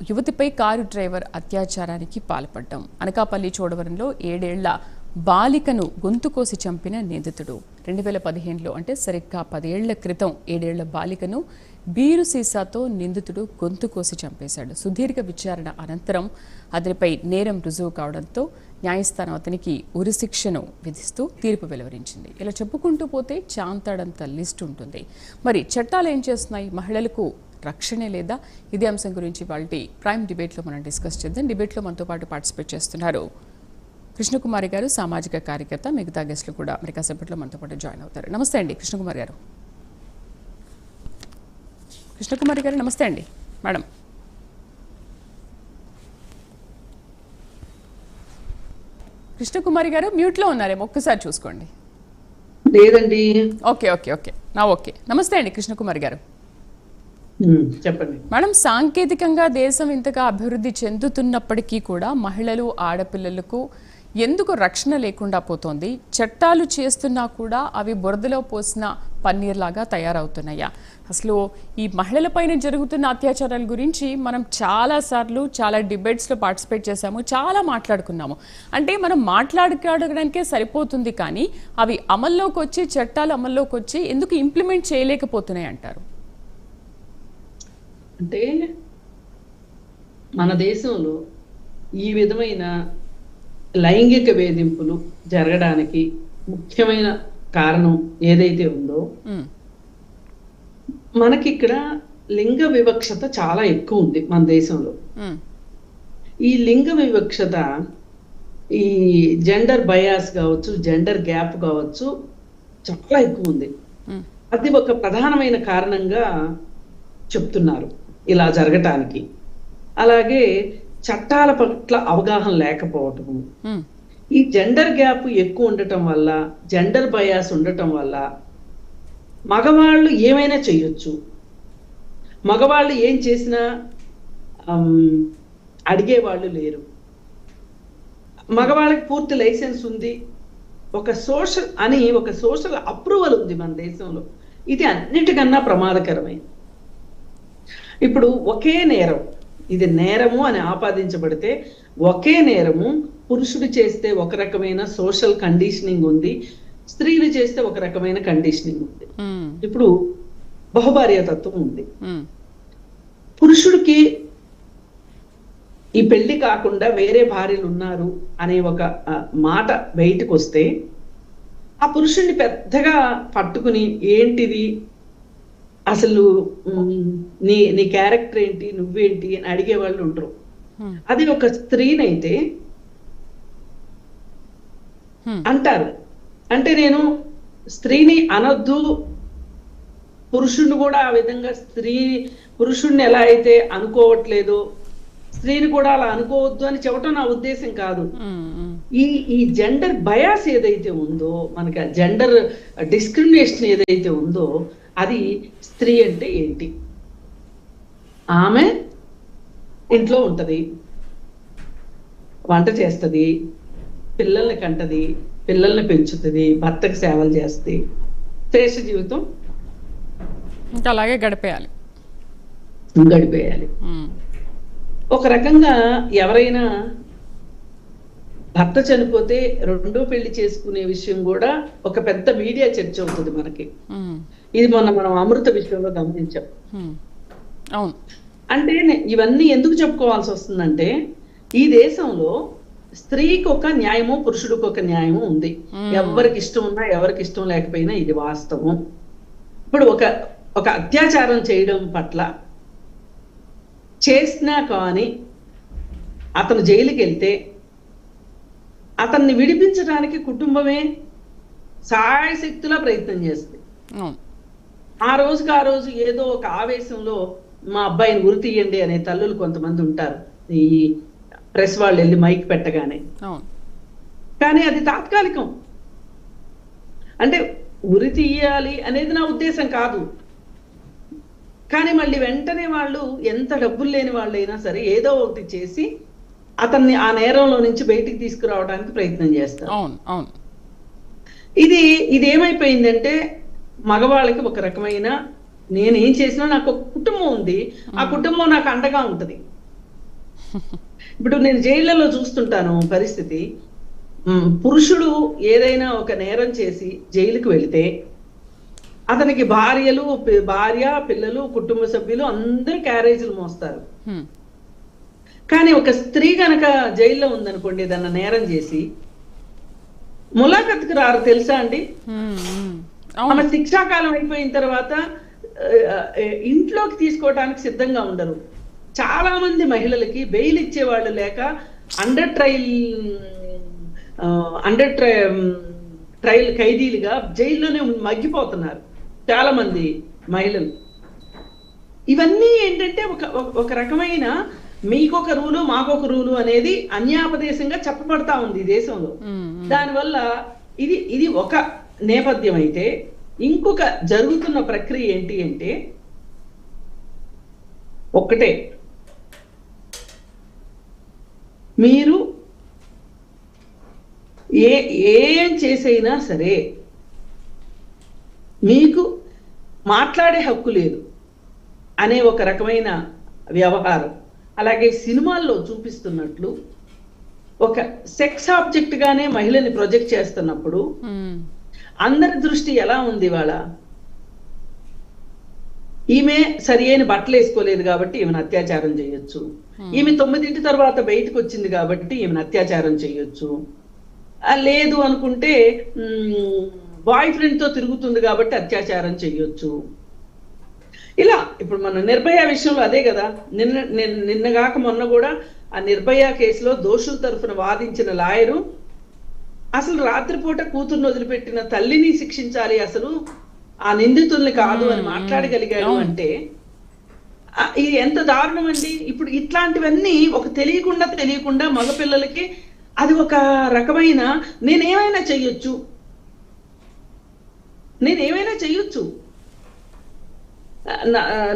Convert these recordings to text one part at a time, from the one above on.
యువతిపై car driver అత్యాచారానికి పాల్పడ్డం. అనకాపల్లి చోడవరంలో 7 ఏళ్ల బాలికను గొంతు కోసి చంపిన నిందితుడు. 2015లో అంటే సరిగ్గా 10 ఏళ్ల క్రితం 7 ఏళ్ల బాలికను బీరు సీసాతో నిందితుడు గొంతు కోసి చంపేశాడు. సుదీర్ఘ విచారణ అనంతరం అతనిపై నేరం రుజువు కావడంతో న్యాయస్థానం అతనికి ఉరిశిక్షను విధిస్తూ తీర్పు వెలువరించింది. ఇలా చెప్పుకుంటూ పోతే చాంతాడంత లిస్ట్ ఉంటుంది. మరి చట్టాలు ఏం చేస్తున్నాయి? మహిళలకు రక్షణే లేదా? ఇదే అంశం గురించి వాళ్ళ ప్రైమ్ డిబేట్లో మనం డిస్కస్ చేద్దాం. డిబేట్లో మనతో పాటు పార్టిసిపేట్ చేస్తున్నారు కృష్ణకుమారి గారు, సామాజిక కార్యకర్త. మిగతా గెస్టులు కూడా మరి కాసేపట్లో మనతో పాటు జాయిన్ అవుతారు. నమస్తే అండి కృష్ణకుమారి గారు. కృష్ణకుమారి గారు నమస్తే అండి. మేడం కృష్ణకుమారి గారు మ్యూట్లో ఉన్నారేమో, ఒక్కసారి చూసుకోండి. లేదండి. ఓకే ఓకే ఓకే నా ఓకే. నమస్తే అండి కృష్ణకుమారి గారు. చెప్పండి మేడం, సాంకేతికంగా దేశం ఇంతగా అభివృద్ధి చెందుతున్నప్పటికీ కూడా మహిళలు, ఆడపిల్లలకు ఎందుకు రక్షణ లేకుండా పోతోంది? చట్టాలు చేస్తున్నా కూడా అవి బురదలో పోసిన పన్నీర్లాగా తయారవుతున్నాయా? అసలు ఈ మహిళలపైన జరుగుతున్న అత్యాచారాల గురించి మనం చాలాసార్లు చాలా డిబేట్స్లో పార్టిసిపేట్ చేశాము, చాలా మాట్లాడుకున్నాము. అంటే మనం మాట్లాడుకోవడానికే సరిపోతుంది, కానీ అవి అమల్లోకి వచ్చి, చట్టాలు అమల్లోకి వచ్చి ఎందుకు ఇంప్లిమెంట్ చేయలేకపోతున్నాయి అంటారు? అంటే మన దేశంలో ఈ విధమైన లైంగిక వేధింపులు జరగడానికి ముఖ్యమైన కారణం ఏదైతే ఉందో, మనకి ఇక్కడ లింగ వివక్షత చాలా ఎక్కువ ఉంది మన దేశంలో. ఈ లింగ వివక్షత, ఈ జెండర్ బయాస్ కావచ్చు, జెండర్ గ్యాప్ కావచ్చు, చాలా ఎక్కువ ఉంది. అది ఒక ప్రధానమైన కారణంగా చెప్తున్నారు ఇలా జరగటానికి. అలాగే చట్టాల పట్ల అవగాహన లేకపోవటము, ఈ జెండర్ గ్యాప్ ఎక్కువ ఉండటం వల్ల, జెండర్ బయాస్ ఉండటం వల్ల మగవాళ్ళు ఏమైనా చేయొచ్చు, మగవాళ్ళు ఏం చేసినా అడిగేవాళ్ళు లేరు, మగవాళ్ళకి పూర్తి లైసెన్స్ ఉంది, ఒక సోషల్ అప్రూవల్ ఉంది మన దేశంలో. ఇది అన్నిటికన్నా ప్రమాదకరమైనది. ఇప్పుడు ఒకే నేరం, ఇది నేరము అని ఆపాదించబడితే ఒకే నేరము పురుషుడు చేస్తే ఒక రకమైన సోషల్ కండిషనింగ్ ఉంది, స్త్రీలు చేస్తే ఒక రకమైన కండిషనింగ్ ఉంది. ఇప్పుడు బహుభార్యాతత్వం ఉంది. పురుషుడికి ఈ పెళ్లి కాకుండా వేరే భార్యలు ఉన్నారు అనే ఒక మాట బయటకు వస్తే ఆ పురుషుడిని పెద్దగా పట్టుకుని ఏంటిది అసలు, నీ క్యారెక్టర్ ఏంటి, నువ్వేంటి అని అడిగే వాళ్ళు ఉంటారు. అది ఒక స్త్రీనైతే అంటారు. అంటే నేను స్త్రీని అనొద్దు, పురుషుడిని కూడా ఆ విధంగా పురుషుడిని ఎలా అయితే అనుకోవట్లేదో స్త్రీని కూడా అలా అనుకోవద్దు అని చెప్పడం నా ఉద్దేశం కాదు. ఈ జెండర్ బయాస్ ఏదైతే ఉందో, మనకి జెండర్ డిస్క్రిమినేషన్ ఏదైతే ఉందో, అది స్త్రీ అంటే ఏంటి? ఆమె ఇంట్లో ఉంటది, వంట చేస్తుంది, పిల్లల్ని కంటది, పిల్లల్ని పెంచుతుంది, భర్తకు సేవలు చేస్తుంది, శ్రేష్ఠ జీవితం ఇంకా అలాగే గడిపేయాలి. ఒక రకంగా ఎవరైనా భర్త చనిపోతే రెండో పెళ్లి చేసుకునే విషయం కూడా ఒక పెద్ద మీడియా చర్చ అవుతుంది మనకి. ఇది మనం అమృత విషయంలో గమనించాం. అంటే ఇవన్నీ ఎందుకు చెప్పుకోవాల్సి వస్తుందంటే, ఈ దేశంలో స్త్రీకి ఒక న్యాయము, పురుషుడికి ఒక న్యాయము ఉంది. ఎవరికి ఇష్టం ఉన్నా ఎవరికి ఇష్టం లేకపోయినా ఇది వాస్తవం. ఇప్పుడు ఒక అత్యాచారం చేయడం పట్ల చేసినా కానీ అతను జైలుకి వెళ్తే అతన్ని విడిపించడానికి కుటుంబమే సాయశక్తులా ప్రయత్నం చేస్తుంది. ఆ రోజు ఏదో ఒక ఆవేశంలో మా అబ్బాయిని ఉరి తీయండి అనే తల్లులు కొంతమంది ఉంటారు, ఈ ప్రెస్ వాళ్ళు వెళ్ళి మైక్ పెట్టగానే. కానీ అది తాత్కాలికం. అంటే ఉరి తీయాలి అనేది నా ఉద్దేశం కాదు, కానీ మళ్ళీ వెంటనే వాళ్ళు ఎంత డబ్బులు లేని వాళ్ళైనా సరే ఏదో ఒకటి చేసి అతన్ని ఆ నేరంలో నుంచి బయటికి తీసుకురావడానికి ప్రయత్నం చేస్తారు. ఇది ఏమైపోయిందంటే, మగవాళ్ళకి ఒక రకమైన నేనేం చేసినా నాకు ఒక కుటుంబం ఉంది, ఆ కుటుంబం నాకు అండగా ఉంటుంది. ఇప్పుడు నేను జైళ్లలో చూస్తుంటాను పరిస్థితి. పురుషుడు ఏదైనా ఒక నేరం చేసి జైలుకు వెళితే అతనికి భార్య, పిల్లలు, కుటుంబ సభ్యులు అందరూ క్యారేజీలు మోస్తారు. కానీ ఒక స్త్రీ కనుక జైల్లో ఉందనుకోండి, ఏదన్నా నేరం చేసి ములాఖత్కు రారు, తెలుసా అండి? ఆమె శిక్షాకాలం అయిపోయిన తర్వాత ఇంట్లోకి తీసుకోవడానికి సిద్ధంగా ఉండరు. చాలా మంది మహిళలకి బెయిల్ ఇచ్చేవాళ్ళు లేక అండర్ ట్రయల్ ఖైదీలుగా జైల్లోనే మగ్గిపోతున్నారు చాలా మంది మహిళలు. ఇవన్నీ ఏంటంటే ఒక రకమైన మీకొక రూలు మాకొక రూలు అనేది అన్యాపదేశంగా చెప్పబడతా ఉంది ఈ దేశంలో. దానివల్ల ఇది ఒక నేపథ్యం అయితే, ఇంకొక జరుగుతున్న ప్రక్రియ ఏంటి అంటే ఒక్కటే, మీరు ఏం చేసైనా సరే మీకు మాట్లాడే హక్కు లేదు అనే ఒక రకమైన వ్యవహారం. అలాగే సినిమాల్లో చూపిస్తున్నట్లు ఒక సెక్స్ ఆబ్జెక్ట్ గానే మహిళని ప్రొజెక్ట్ చేస్తున్నప్పుడు అందరి దృష్టి ఎలా ఉంది? వాళ్ళ ఈమె సరి అయిన బట్టలు వేసుకోలేదు కాబట్టి ఈమెను అత్యాచారం చేయొచ్చు, ఈమె 9 తర్వాత బయటకు వచ్చింది కాబట్టి ఈమెను అత్యాచారం చేయొచ్చు, లేదు అనుకుంటే బాయ్ ఫ్రెండ్ తో తిరుగుతుంది కాబట్టి అత్యాచారం చేయొచ్చు. ఇలా ఇప్పుడు మన నిర్భయ విషయంలో అదే కదా. నిన్నగాక మొన్న కూడా ఆ నిర్భయ కేసులో దోషుల తరఫున వాదించిన లాయరు అసలు రాత్రిపూట కూతుర్ని వదిలిపెట్టిన తల్లిని శిక్షించాలి, అసలు ఆ నిందితుల్ని కాదు అని మాట్లాడగలిగాడు అంటే ఇది ఎంత దారుణం అండి. ఇప్పుడు ఇట్లాంటివన్నీ ఒక తెలియకుండా మగపిల్లలకి అది ఒక రకమైన నేనేమైనా చెయ్యొచ్చు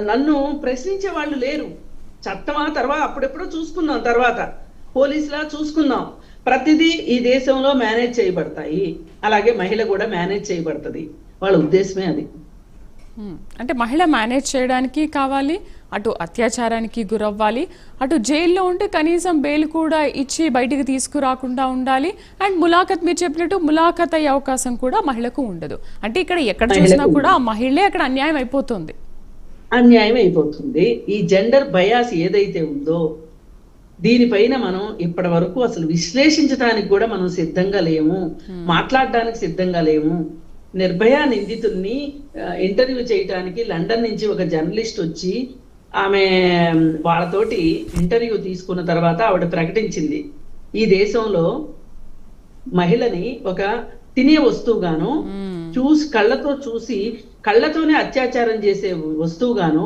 నన్ను ప్రశ్నించే వాళ్ళు లేరు. చట్టమా తర్వాత అప్పుడెప్పుడో చూసుకుందాం, తర్వాత పోలీసులా చూసుకుందాం. ప్రతిదీ ఈ దేశంలో మేనేజ్ చేయబడతాయి, అలాగే మహిళ కూడా మేనేజ్ చేయబడుతుంది. వాళ్ళ ఉద్దేశమే అది. అంటే మహిళ మేనేజ్ చేయడానికి కావాలి, అటు అత్యాచారానికి గురవ్వాలి, అటు జైల్లో ఉంటే కనీసం బెయిల్ కూడా ఇచ్చి బయటికి తీసుకురాకుండా ఉండాలి. అండ్ ములాఖత్, మీరు చెప్పినట్టు ములాఖత్ అయ్యే అవకాశం కూడా మహిళకు ఉండదు. అంటే ఇక్కడ ఎక్కడ చూసినా కూడా ఆ మహిళే అక్కడ అన్యాయం అయిపోతుంది. ఈ జెండర్ బయాస్ ఏదైతే ఉందో దీనిపైన మనం ఇప్పటి వరకు అసలు విశ్లేషించడానికి కూడా మనం సిద్ధంగా లేము, మాట్లాడడానికి సిద్ధంగా లేము. నిర్భయ నిందితుల్ని ఇంటర్వ్యూ చేయడానికి లండన్ నుంచి ఒక జర్నలిస్ట్ వచ్చి ఆమె వాళ్ళతోటి ఇంటర్వ్యూ తీసుకున్న తర్వాత ఆవిడ ప్రకటించింది, ఈ దేశంలో మహిళని ఒక తినే వస్తువుగాను కళ్ళతో చూసి కళ్ళతోనే అత్యాచారం చేసే వస్తువుగాను,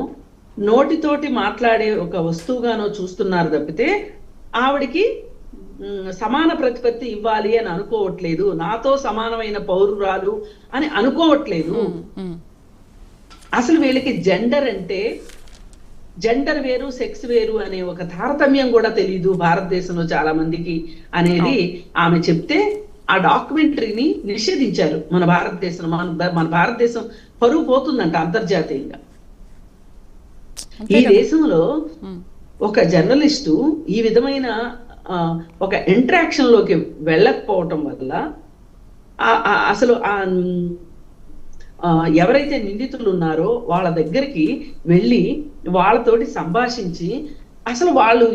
నోటితోటి మాట్లాడే ఒక వస్తువుగానో చూస్తున్నారు తప్పితే ఆవిడికి సమాన ప్రతిపత్తి ఇవ్వాలి అని అనుకోవట్లేదు, నాతో సమానమైన పౌరురాలు అని అనుకోవట్లేదు. అసలు వీళ్ళకి జెండర్ అంటే జెండర్ వేరు, సెక్స్ వేరు అనే ఒక తారతమ్యం కూడా తెలియదు భారతదేశంలో చాలా మందికి అనేది ఆమె చెప్తే ఆ డాక్యుమెంటరీని నిషేధించారు మన భారతదేశం. మన భారతదేశం పరువు పోతుందంట అంతర్జాతీయంగా. ఈ దేశంలో ఒక జర్నలిస్టు ఈ విధమైన ఒక ఇంటరాక్షన్ లోకి వెళ్ళకపోవటం వల్ల అసలు ఎవరైతే నిందితులు ఉన్నారో వాళ్ళ దగ్గరికి వెళ్ళి వాళ్ళతోటి సంభాషించి అసలు వాళ్ళు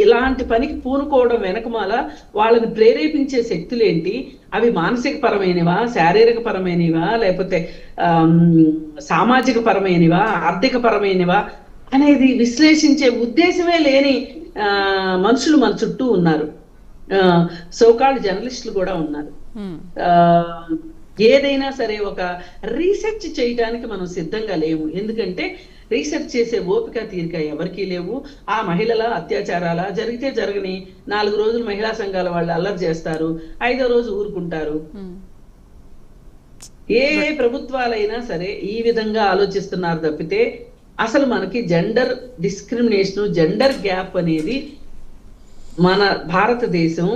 ఇలాంటి పనికి పూనుకోవడం వెనకమాల వాళ్ళని ప్రేరేపించే శక్తులు ఏంటి, అవి మానసిక పరమైనవా, శారీరక పరమైనవా, లేకపోతే సామాజిక పరమైనవా, ఆర్థిక పరమైనవా అనేది విశ్లేషించే ఉద్దేశమే లేని మనుషులు మన చుట్టూ ఉన్నారు. సోకాల్డ్ జర్నలిస్టులు కూడా ఉన్నారు. ఏదైనా సరే ఒక రీసెర్చ్ చేయడానికి మనం సిద్ధంగా లేవు. ఎందుకంటే రీసెర్చ్ చేసే ఓపిక తీరిక ఎవరికీ లేవు. ఆ మహిళల అత్యాచారాల జరిగితే జరగని 4 రోజులు మహిళా సంఘాల వాళ్ళు అల్లరి చేస్తారు, 5వ రోజు ఊరుకుంటారు. ఏ ప్రభుత్వాలైనా సరే ఈ విధంగా ఆలోచిస్తున్నారు తప్పితే అసలు మనకి జెండర్ డిస్క్రిమినేషన్, జెండర్ గ్యాప్ అనేది మన భారతదేశం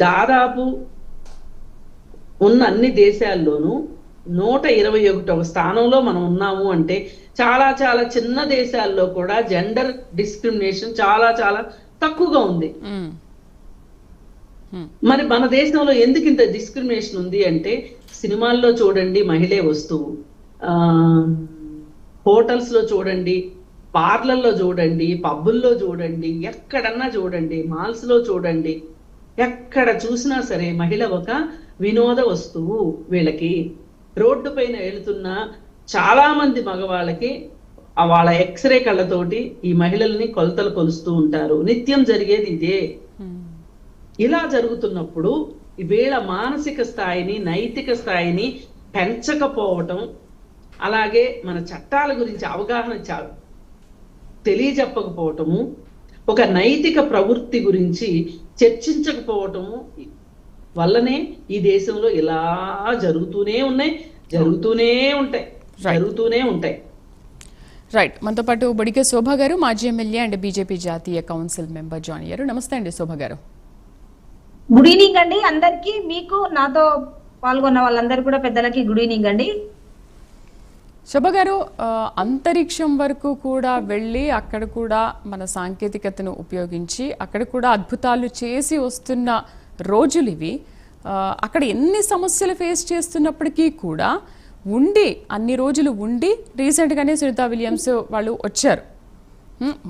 దాదాపు ఉన్న అన్ని దేశాల్లోనూ 121వ స్థానంలో మనం ఉన్నాము అంటే చాలా చాలా చిన్న దేశాల్లో కూడా జెండర్ డిస్క్రిమినేషన్ చాలా చాలా తక్కువగా ఉంది. మరి మన దేశంలో ఎందుకు ఇంత డిస్క్రిమినేషన్ ఉంది అంటే, సినిమాల్లో చూడండి మహిళే వస్తువు, హోటల్స్ లో చూడండి, పార్లర్లో చూడండి, పబ్బుల్లో చూడండి, ఎక్కడన్నా చూడండి, మాల్స్ లో చూడండి, ఎక్కడ చూసినా సరే మహిళ ఒక వినోద వస్తువు. వీళ్ళకి రోడ్డు పైన వెళుతున్న చాలా మంది మగవాళ్ళకి వాళ్ళ ఎక్స్రే కళ్ళతోటి ఈ మహిళల్ని కొలతలు కొలుస్తూ ఉంటారు. నిత్యం జరిగేది ఇదే. ఇలా జరుగుతున్నప్పుడు వీళ్ళ మానసిక స్థాయిని, నైతిక స్థాయిని పెంచకపోవటం, అలాగే మన చట్టాల గురించి అవగాహన తెలియజెప్పకపోవటము, ఒక నైతిక ప్రవృత్తి గురించి చర్చించకపోవటము వల్లనే ఈ దేశంలో ఇలా జరుగుతూనే ఉంటాయి. రైట్. మనతో పాటు బొడిగె శోభ గారు, మాజీ ఎమ్మెల్యే అండ్ బీజేపీ జాతీయ కౌన్సిల్ మెంబర్ జాయిన్ అయ్యారు. నమస్తే అండి శోభ గారు. గుడ్ ఈవినింగ్ అండి అందరికి. మీకు నాతో పాల్గొన్న వాళ్ళందరూ కూడా పెద్దలకి గుడ్ ఈవినింగ్ అండి. శోభ గారు, అంతరిక్షం వరకు కూడా వెళ్ళి అక్కడ కూడా మన సాంకేతికతను ఉపయోగించి అక్కడ కూడా అద్భుతాలు చేసి వస్తున్న రోజులు ఇవి. అక్కడ ఎన్ని సమస్యలు ఫేస్ చేస్తున్నప్పటికీ కూడా అన్ని రోజులు ఉండి రీసెంట్గానే సునీతా విలియమ్స్ వాళ్ళు వచ్చారు.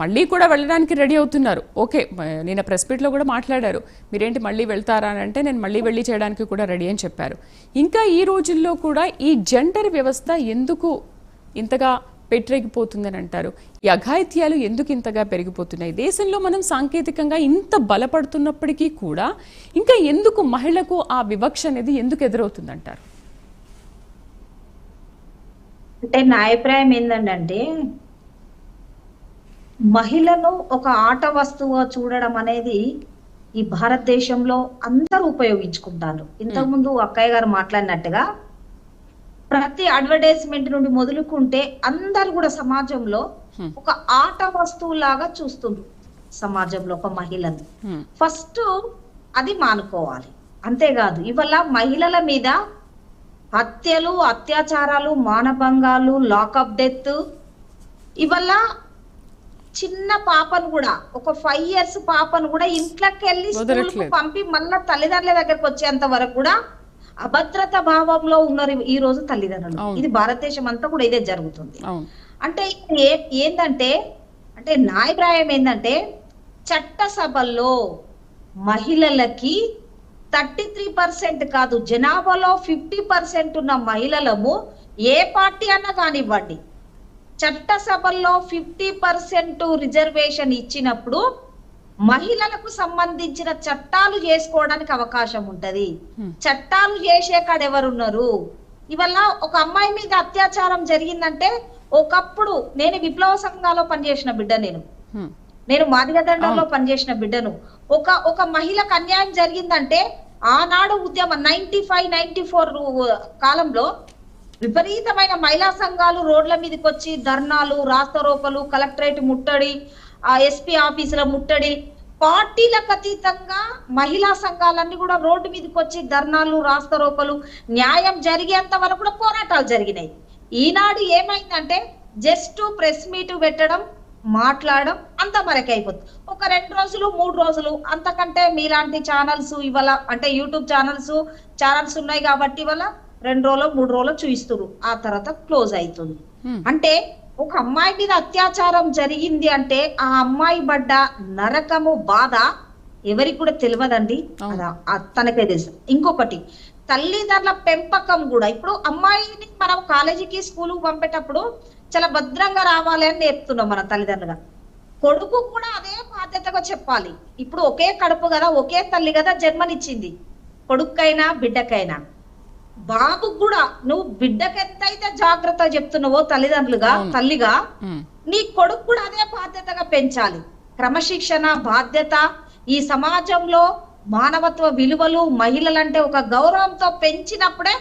మళ్ళీ కూడా వెళ్ళడానికి రెడీ అవుతున్నారు. ఓకే, నేను ప్రెస్ మీట్లో కూడా మాట్లాడారు, మీరేంటి మళ్ళీ వెళ్తారా అని అంటే నేను మళ్ళీ వెళ్ళి చేయడానికి కూడా రెడీ అని చెప్పారు. ఇంకా ఈ రోజుల్లో కూడా ఈ జెండర్ వ్యవస్థ ఎందుకు ఇంతగా పెట్టిపోతుందని అంటారు? ఈ అఘాయిత్యాలు ఎందుకు ఇంతగా పెరిగిపోతున్నాయి? దేశంలో మనం సాంకేతికంగా ఇంత బలపడుతున్నప్పటికీ కూడా ఇంకా ఎందుకు మహిళకు ఆ వివక్ష అనేది ఎందుకు ఎదురవుతుందంటారు? అంటే నా అభిప్రాయం ఏంటంటే, మహిళను ఒక ఆట వస్తువుగా చూడడం అనేది ఈ భారతదేశంలో అందరూ ఉపయోగించుకుంటారు. ఇంతకుముందు అక్కయ్య గారు మాట్లాడినట్టుగా ప్రతి అడ్వర్టైజ్మెంట్ నుండి మొదలుకుంటే అందరు కూడా సమాజంలో ఒక ఆట వస్తువు లాగా చూస్తుండ్రు. సమాజంలో ఒక మహిళను ఫస్ట్ అది మానుకోవాలి. అంతేకాదు, ఇవాళ మహిళల మీద హత్యలు, అత్యాచారాలు, మానభంగాలు, లాకప్ డెత్, ఇవాళ చిన్న పాపను కూడా, ఒక 5 years పాపను కూడా ఇంట్లోకి వెళ్ళి స్కూల్కు పంపి మళ్ళా తల్లిదండ్రుల దగ్గరకు వచ్చేంత వరకు కూడా అభద్రత భావంలో ఉన్నారు ఈ రోజు తల్లిదండ్రులు. ఇది భారతదేశం అంతా కూడా ఇదే జరుగుతుంది. అంటే ఏంటంటే నా అభిప్రాయం ఏంటంటే, చట్టసభల్లో మహిళలకి 33% కాదు, జనాభాలో 50% ఉన్న మహిళలము ఏ పార్టీ అన్నా కానివ్వండి, చట్టసభల్లో 50% రిజర్వేషన్ ఇచ్చినప్పుడు మహిళలకు సంబంధించిన చట్టాలు చేసుకోవడానికి అవకాశం ఉంటది. చట్టాలు చేసే కాడ ఎవరున్నారు? ఇవల్ల ఒక అమ్మాయి మీద అత్యాచారం జరిగిందంటే, ఒకప్పుడు నేను విప్లవ సంఘాల్లో పనిచేసిన బిడ్డ, నేను మాదిగ దండంలో పనిచేసిన బిడ్డను. ఒక మహిళకు అన్యాయం జరిగిందంటే ఆనాడు ఉద్యమం 95-94 కాలంలో విపరీతమైన మహిళా సంఘాలు రోడ్ల మీదకి వచ్చి ధర్నాలు, రాస్తారోకలు, కలెక్టరేట్ ముట్టడి, ఎస్పీ ఆఫీసుల ముట్టడి, పార్టీలకు అతీతంగా మహిళా సంఘాలన్నీ కూడా రోడ్డు మీదకి వచ్చి ధర్నాలు, రాస్తారోకలు, న్యాయం జరిగేంత వరకు కూడా పోరాటాలు జరిగినాయి. ఈనాడు ఏమైందంటే జస్ట్ ప్రెస్ మీట్ పెట్టడం, మాట్లాడడం అంత వరకే అయిపోతుంది. ఒక 2 రోజులు 3 రోజులు, అంతకంటే మీలాంటి ఛానల్స్ ఇవాళ అంటే యూట్యూబ్ ఛానల్స్ ఉన్నాయి కాబట్టి ఇవాళ 2 రోజులు 3 రోజులు చూయిస్తారు, ఆ తర్వాత క్లోజ్ అవుతుంది. అంటే ఒక అమ్మాయి మీద అత్యాచారం జరిగింది అంటే ఆ అమ్మాయి పడ్డ నరకము, బాధ ఎవరికి కూడా తెలియదండి, తనకే తెలుసు. ఇంకొకటి, తల్లిదండ్రుల పెంపకం కూడా. ఇప్పుడు అమ్మాయిని మనం కాలేజీకి, స్కూల్కి పంపేటప్పుడు చాలా భద్రంగా రావాలి అని నేర్పుతున్నాం మన తల్లిదండ్రులుగా. కొడుకు కూడా అదే బాధ్యతగా చెప్పాలి. ఇప్పుడు ఒకే కడుపు కదా, ఒకే తల్లి కదా జన్మనిచ్చింది, కొడుకైనా బిడ్డకైనా. బాబుకు కూడా నువ్వు బిడ్డకు ఎంతైతే జాగ్రత్త చెప్తున్నావో తల్లిదండ్రులుగా, తల్లిగా, నీ కొడుకు కూడా అదే బాధ్యతగా పెంచాలి. క్రమశిక్షణ, బాధ్యత, ఈ సమాజంలో మానవత్వ విలువలు, మహిళలంటే ఒక గౌరవంతో పెంచినప్పుడే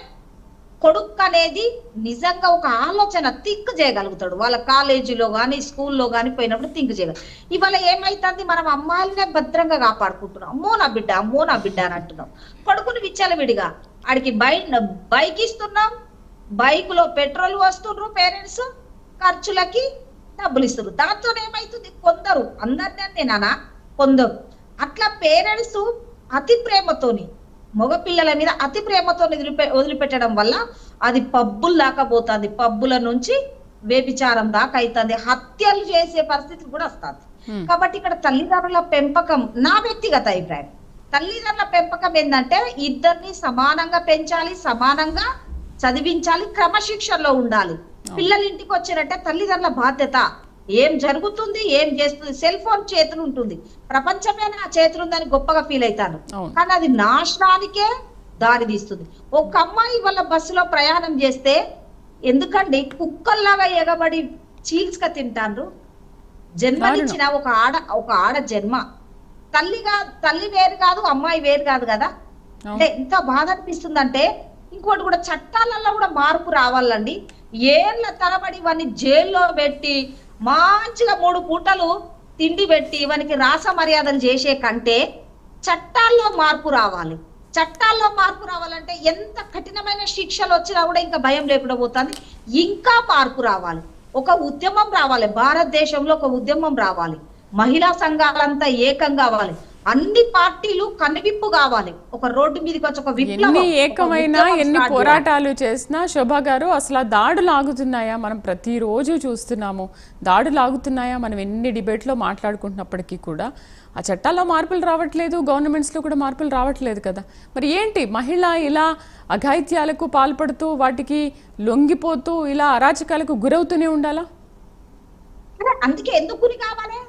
కొడుకు అనేది నిజంగా ఒక ఆలోచన థింక్ చేయగలుగుతాడు. వాళ్ళ కాలేజీలో కానీ స్కూల్లో కానీ పోయినప్పుడు థింక్ చేయగలరు. ఇవాళ ఏమైతుంది, మనం అమ్మాయిలనే భద్రంగా కాపాడుకుంటున్నాం. అమ్మో నా బిడ్డ, అమ్మో నా బిడ్డ అని అంటున్నాం. కొడుకుని విచ్చలవిడిగా ఆడికి బైక్ ఇస్తున్నాం, బైక్ లో పెట్రోల్ వస్తుండ్రు పేరెంట్స్, ఖర్చులకి డబ్బులు ఇస్తారు. దాంతో ఏమైతుంది, కొందరు, అందరినీ నేనా, కొందరు అట్లా పేరెంట్స్ అతి ప్రేమతోని మగపిల్లల మీద అతి ప్రేమతో వదిలిపెట్టడం వల్ల అది పబ్బుల దాకా పోతుంది, పబ్బుల నుంచి వ్యభిచారం దాకా అవుతుంది, హత్యలు చేసే పరిస్థితి కూడా వస్తుంది. కాబట్టి ఇక్కడ తల్లిదండ్రుల పెంపకం, నా వ్యక్తిగత అభిప్రాయం, తల్లిదండ్రుల పెంపకం ఏంటంటే ఇద్దరిని సమానంగా పెంచాలి, సమానంగా చదివించాలి, క్రమశిక్షణలో ఉండాలి. పిల్లలు ఇంటికి వచ్చినట్టే తల్లిదండ్రుల బాధ్యత, ఏం జరుగుతుంది, ఏం చేస్తుంది, సెల్ ఫోన్ చేతులు ఉంటుంది, ప్రపంచమే నా చేతులు ఉందని గొప్పగా ఫీల్ అవుతాను, కానీ అది నాశనానికే దారి తీస్తుంది. ఒక అమ్మాయి వాళ్ళ బస్సులో ప్రయాణం చేస్తే ఎందుకండి కుక్కల్లాగా ఎగబడి చీల్చుక తింటారు. జన్మనిచ్చిన ఒక ఆడ జన్మ, తల్లి వేరు కాదు, అమ్మాయి వేరు కాదు కదా. అంటే ఎంత బాధ అనిపిస్తుందంటే, ఇంకోటి కూడా చట్టాలలో కూడా మార్పు రావాలండి. ఏళ్ళ తరబడి ఇవన్నీ జైల్లో పెట్టి మంచిగా 3 పూటలు తిండి పెట్టి ఇవనికి రాస మర్యాదలు చేసే కంటే చట్టాల్లో మార్పు రావాలి. చట్టాల్లో మార్పు రావాలంటే ఎంత కఠినమైన శిక్షలు వచ్చినా కూడా ఇంకా భయం లేకుండా పోతుంది. ఇంకా మార్పు రావాలి, ఒక ఉద్యమం రావాలి, భారతదేశంలో ఒక ఉద్యమం రావాలి, మహిళా సంఘాలంతా ఏకం కావాలి, అన్ని పార్టీలు కనువిప్పు కావాలి, ఒక రోడ్డు మీదకి వచ్చి ఒక ఎన్ని ఏకమైనా ఎన్ని పోరాటాలు చేసినా శోభా గారు అసలు దాడులు ఆగుతున్నాయా? మనం ప్రతిరోజు చూస్తున్నాము, దాడులు ఆగుతున్నాయా? మనం ఎన్ని డిబేట్లో మాట్లాడుకుంటున్నప్పటికీ కూడా ఆ చట్టాల్లో మార్పులు రావట్లేదు, గవర్నమెంట్స్లో కూడా మార్పులు రావట్లేదు కదా. మరి ఏంటి, మహిళ ఇలా అఘాయిత్యాలకు పాల్పడుతూ వాటికి లొంగిపోతూ ఇలా అరాచకాలకు గురవుతూనే ఉండాలా? అందుకే ఎందుకు గురి కావాలి?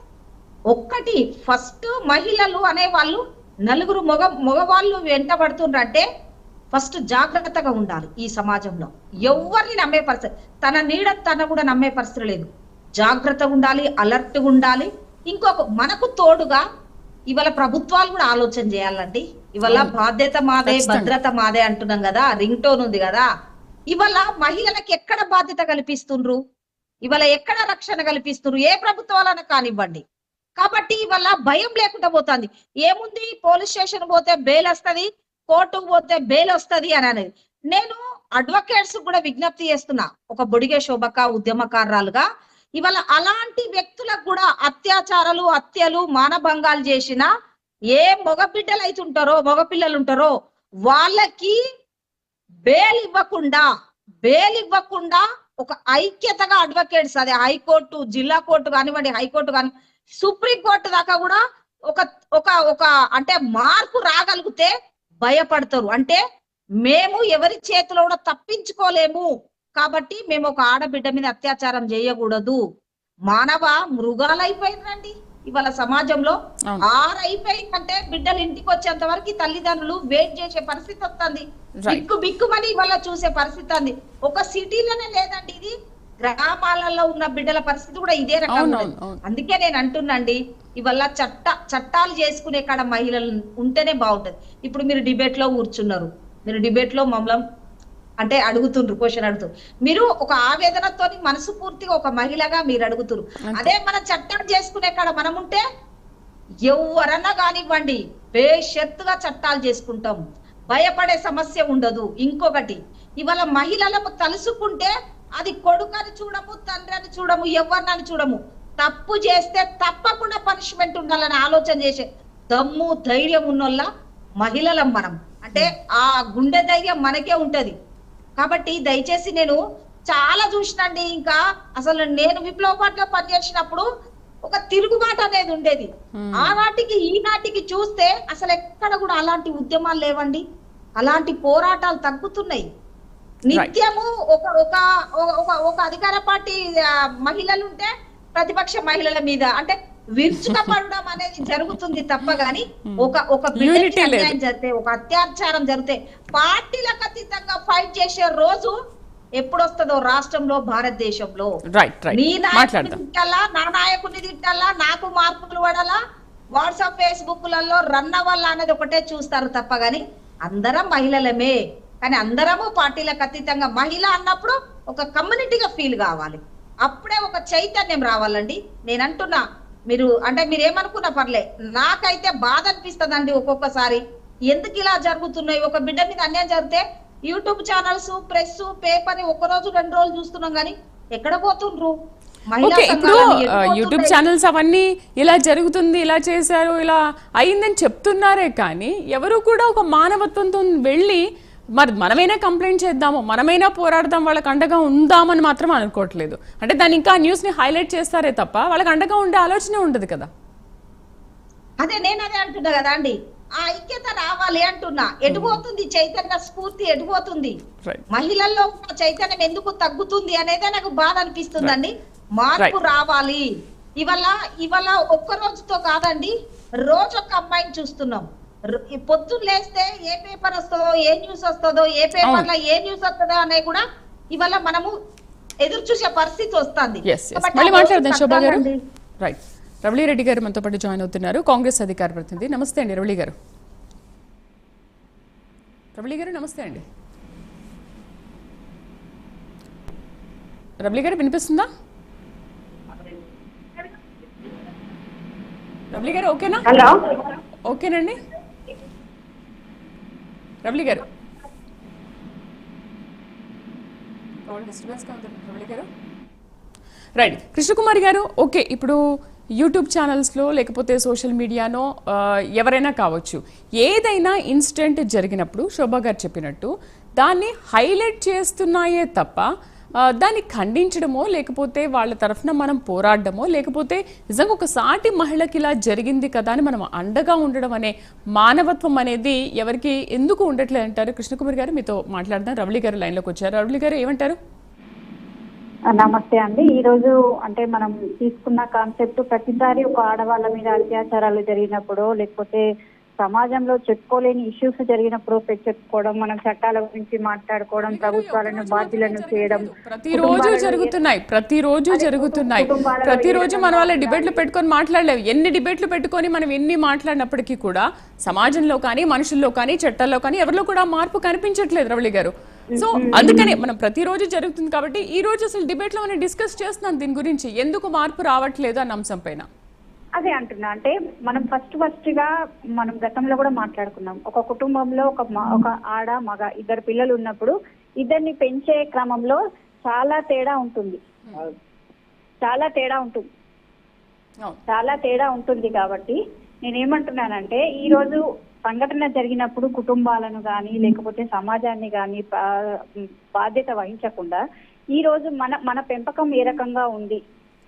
ఒక్కటి, ఫస్ట్ మహిళలు అనే వాళ్ళు నలుగురు మగవాళ్ళు వెంటబడుతుండ్రంటే ఫస్ట్ జాగ్రత్తగా ఉండాలి. ఈ సమాజంలో ఎవరిని నమ్మే పరిస్థితి, తన నీడ తన కూడా నమ్మే పరిస్థితి లేదు. జాగ్రత్తగా ఉండాలి, అలర్ట్గా ఉండాలి. ఇంకొక మనకు తోడుగా ఇవాళ ప్రభుత్వాలు కూడా ఆలోచన చేయాలండి. ఇవాళ బాధ్యత మాదే, భద్రత మాదే అంటున్నాం కదా, రింగ్ టోన్ ఉంది కదా. ఇవాళ మహిళలకు ఎక్కడ బాధ్యత కల్పిస్తుండ్రు, ఇవాళ ఎక్కడ రక్షణ కల్పిస్తుండ్రు, ఏ ప్రభుత్వాలైనా కానివ్వండి. కాబట్టి ఇవాళ భయం లేకుండా పోతుంది. ఏముంది, పోలీస్ స్టేషన్ పోతే బెయిల్ వస్తుంది, కోర్టుకు పోతే బెయిల్ వస్తుంది అని అనేది. నేను అడ్వకేట్స్ కూడా విజ్ఞప్తి చేస్తున్నా, ఒక బొడిగే శోభక ఉద్యమకారురాలుగా. ఇవాళ అలాంటి వ్యక్తులకు కూడా అత్యాచారాలు, హత్యలు, మానభంగాలు చేసిన ఏ మగబిడ్డలు అయితుంటారో, మగపిల్లలు ఉంటారో వాళ్ళకి బెయిల్ ఇవ్వకుండా ఒక ఐక్యతగా అడ్వకేట్స్, అదే హైకోర్టు, జిల్లా కోర్టు కానివ్వండి, హైకోర్టు కాని, సుప్రీం కోర్టు దాకా కూడా ఒక అంటే మార్పు రాగలిగితే భయపడతారు. అంటే మేము ఎవరి చేతిలో కూడా తప్పించుకోలేము, కాబట్టి మేము ఒక ఆడబిడ్డ మీద అత్యాచారం చేయకూడదు. మానవ మృగాలు అయిపోయిందండి ఇవాళ సమాజంలో. 6 అయిపోయిందంటే బిడ్డలు ఇంటికి వచ్చేంత వరకు తల్లిదండ్రులు వెయిట్ చేసే పరిస్థితి వస్తుంది, బిక్కుమని ఇవాళ చూసే పరిస్థితి ఉంది. ఒక సిటీలోనే లేదండి, ఇది గ్రామాలలో ఉన్న బిడ్డల పరిస్థితి కూడా ఇదే రకంగా. అందుకే నేను అంటున్నాండి, ఇవాళ చట్టాలు చేసుకునే కాడ మహిళలు ఉంటేనే బాగుంటది. ఇప్పుడు మీరు డిబేట్ లో కూర్చున్నారు, మీరు డిబేట్ లో మమ్మల్ని అంటే అడుగుతుండ్రు, క్వశ్చన్ అడుగుతారు, మీరు ఒక ఆవేదనతో మనసు పూర్తిగా ఒక మహిళగా మీరు అడుగుతున్నారు. అదే మన చట్టాలు చేసుకునే కాడ మనం ఉంటే ఎవరన్నా కానివ్వండి బేషత్తుగా చట్టాలు చేసుకుంటాం, భయపడే సమస్య ఉండదు. ఇంకొకటి, ఇవాళ మహిళలకు తలుసుకుంటే అది కొడుకని చూడము, తండ్రి అని చూడము, ఎవరినని చూడము. తప్పు చేస్తే తప్పకుండా పనిష్మెంట్ ఉండాలని ఆలోచన చేసే దమ్ము, ధైర్యం ఉన్నోళ్ళ మహిళలం మనం. అంటే ఆ గుండె ధైర్యం మనకే ఉంటది. కాబట్టి దయచేసి నేను చాలా చూసినండి. ఇంకా అసలు నేను విప్లవ పార్టీలో పనిచేసినప్పుడు ఒక తిరుగుబాటు అనేది ఉండేది. ఆనాటికి ఈనాటికి చూస్తే అసలు ఎక్కడ కూడా అలాంటి ఉద్యమాలు లేవండి, అలాంటి పోరాటాలు తగ్గుతున్నాయి. నిత్యము ఒక అధికార పార్టీ మహిళలు ఉంటే ప్రతిపక్ష మహిళల మీద అంటే విరుచుకపడడం అనేది జరుగుతుంది తప్ప గాని ఒక బిడ్డకి అన్యాయం జరిగితే, ఒక అత్యాచారం జరిగితే పార్టీలకు అతీతంగా ఫైట్ చేసే రోజు ఎప్పుడు వస్తుందో రాష్ట్రంలో, భారతదేశంలో. నీ నాయకుడిని తిట్టాలా, నా నాయకుడిని తిట్టాలా, నాకు మార్పులు పడాలా, వాట్సాప్ ఫేస్బుక్లలో రన్ అవ్వాలా అనేది ఒకటే చూస్తారు తప్ప గాని అందరం మహిళలమే. కానీ అందరము పార్టీలకు అతీతంగా మహిళ అన్నప్పుడు ఒక కమ్యూనిటీగా ఫీల్ కావాలి, అప్పుడే ఒక చైతన్యం రావాలండి. నేను అంటున్నా, మీరు అంటే మీరేమనుకున్నా పర్లే, నాకైతే బాధ అనిపిస్తుందండి ఒక్కొక్కసారి. ఎందుకు ఇలా జరుగుతున్నాయి? ఒక బిడ్డ మీద అన్యాయం జరిగితే యూట్యూబ్ ఛానల్స్, ప్రెస్, పేపర్ 1 రోజు 2 రోజులు చూస్తున్నాం, కానీ ఎక్కడ పోతుండ్రు? మహిళా ఓకే, ఇప్పుడు సంఘాలని ఎటు యూట్యూబ్ పోతున్నాయి? ఛానల్స్ అవన్నీ ఇలా జరుగుతుంది, ఇలా చేశారు, ఇలా అయిందని చెప్తున్నారే కానీ ఎవరు కూడా ఒక మానవత్వంతో వెళ్ళి మరి మనమైనా కంప్లైంట్ చేద్దాము, మనమైనా పోరాడదాం, వాళ్ళకి అండగా ఉందామని మాత్రం అనుకోవట్లేదు. అంటే దాన్ని ఇంకా న్యూస్ ని హైలైట్ చేస్తారే తప్ప వాళ్ళకి అండగా ఉండే ఆలోచనే ఉండదు కదా. అదే నేను అదే అంటున్నా కదా అండి, ఆ ఐక్యత రావాలి అంటున్నా. ఎటుపోతుంది చైతన్య స్ఫూర్తి, ఎటుపోతుంది? Right. మహిళల్లో ఉన్న చైతన్యం ఎందుకు తగ్గుతుంది అనేదే నాకు బాధ అనిపిస్తుందండి. మార్పు రావాలి. ఇవాళ ఒక్క రోజుతో కాదండి, రోజు ఒక అమ్మాయిని చూస్తున్నాం. ఈ పొద్దున్న లేస్తే ఏ పేపర్ వస్తుందో, ఏ న్యూస్ వస్తుందో, ఏ పేపర్ లో ఏ న్యూస్ వస్తుందో అనే కూడా ఇవాళ మనము ఎదురు చూసే పరిస్థితి వస్తుంది. మళ్ళీ మాట్లాడదాం శోభా గారు. రైట్, రవళి రెడ్డి గారు మనతో పాటు జాయిన్ అవుతున్నారు, కాంగ్రెస్ అధికార ప్రతినిధి. నమస్తే అండి రవళి గారు. రవళి గారు నమస్తే అండి. రవళి గారు వినిపిస్తుందా? రవళి గారు ఓకేనా? హలో, ఓకేనండి రవళి గారు. రవళి గారు రైట్. కృష్ణకుమారి గారు ఓకే, ఇప్పుడు యూట్యూబ్ ఛానల్స్లో లేకపోతే సోషల్ మీడియానో ఎవరైనా కావచ్చు, ఏదైనా ఇన్సిడెంట్ జరిగినప్పుడు శోభా గారు చెప్పినట్టు దాన్ని హైలైట్ చేస్తున్నాయే తప్ప దాన్ని ఖండించడమో లేకపోతే వాళ్ళ తరఫున మనం పోరాడడమో లేకపోతే నిజంగా ఒక సాటి మహిళకి ఇలా జరిగింది కదా అని మనం అండగా ఉండడం అనే మానవత్వం అనేది ఎవరికి ఎందుకు ఉండట్లేదు అంటారు? కృష్ణకుమారి గారు మీతో మాట్లాడదాం. రవళి గారు లైన్లోకి వచ్చారు. రవళి గారు ఏమంటారు? నమస్తే అండి. ఈ రోజు అంటే మనం తీసుకున్న కాన్సెప్ట్ ప్రతిసారి ఒక ఆడవాళ్ళ మీద అత్యాచారాలు జరిగినప్పుడు లేకపోతే సమాజంలో చెప్పుకోలేని ఇష్యూస్ జరిగినప్పుడు చెప్పుకోవడం, మనం చట్టాల గురించి మాట్లాడుకోవడం, ప్రభుత్వాలను బాధ్యులను చేయడం, ప్రతిరోజు జరుగుతున్నాయి. ప్రతిరోజు మన వాళ్ళ డిబేట్లు పెట్టుకొని మాట్లాడలేవు. ఎన్ని డిబేట్లు పెట్టుకొని మనం ఎన్ని మాట్లాడినప్పటికీ కూడా సమాజంలో కానీ మనుషుల్లో కానీ చట్టాల్లో కానీ ఎవరిలో కూడా మార్పు కనిపించట్లేదు రవళి గారు. సో అందుకనే మనం ప్రతిరోజు జరుగుతుంది కాబట్టి ఈ రోజు అసలు డిబేట్ లో మనం డిస్కస్ చేస్తున్నాం దీని గురించి, ఎందుకు మార్పు రావట్లేదు అన్న అంశం పైన. అదే అంటున్నా, అంటే మనం ఫస్ట్ గా మనం గతంలో కూడా మాట్లాడుకున్నాం. ఒక కుటుంబంలో ఒక ఆడ మగ ఇద్దరు పిల్లలు ఉన్నప్పుడు ఇద్దరిని పెంచే క్రమంలో చాలా తేడా ఉంటుంది కాబట్టి నేనేమంటున్నానంటే ఈ రోజు సంఘటన జరిగినప్పుడు కుటుంబాలను కానీ లేకపోతే సమాజాన్ని కానీ బాధ్యత వహించకుండా ఈ రోజు మన పెంపకం ఏ రకంగా ఉంది,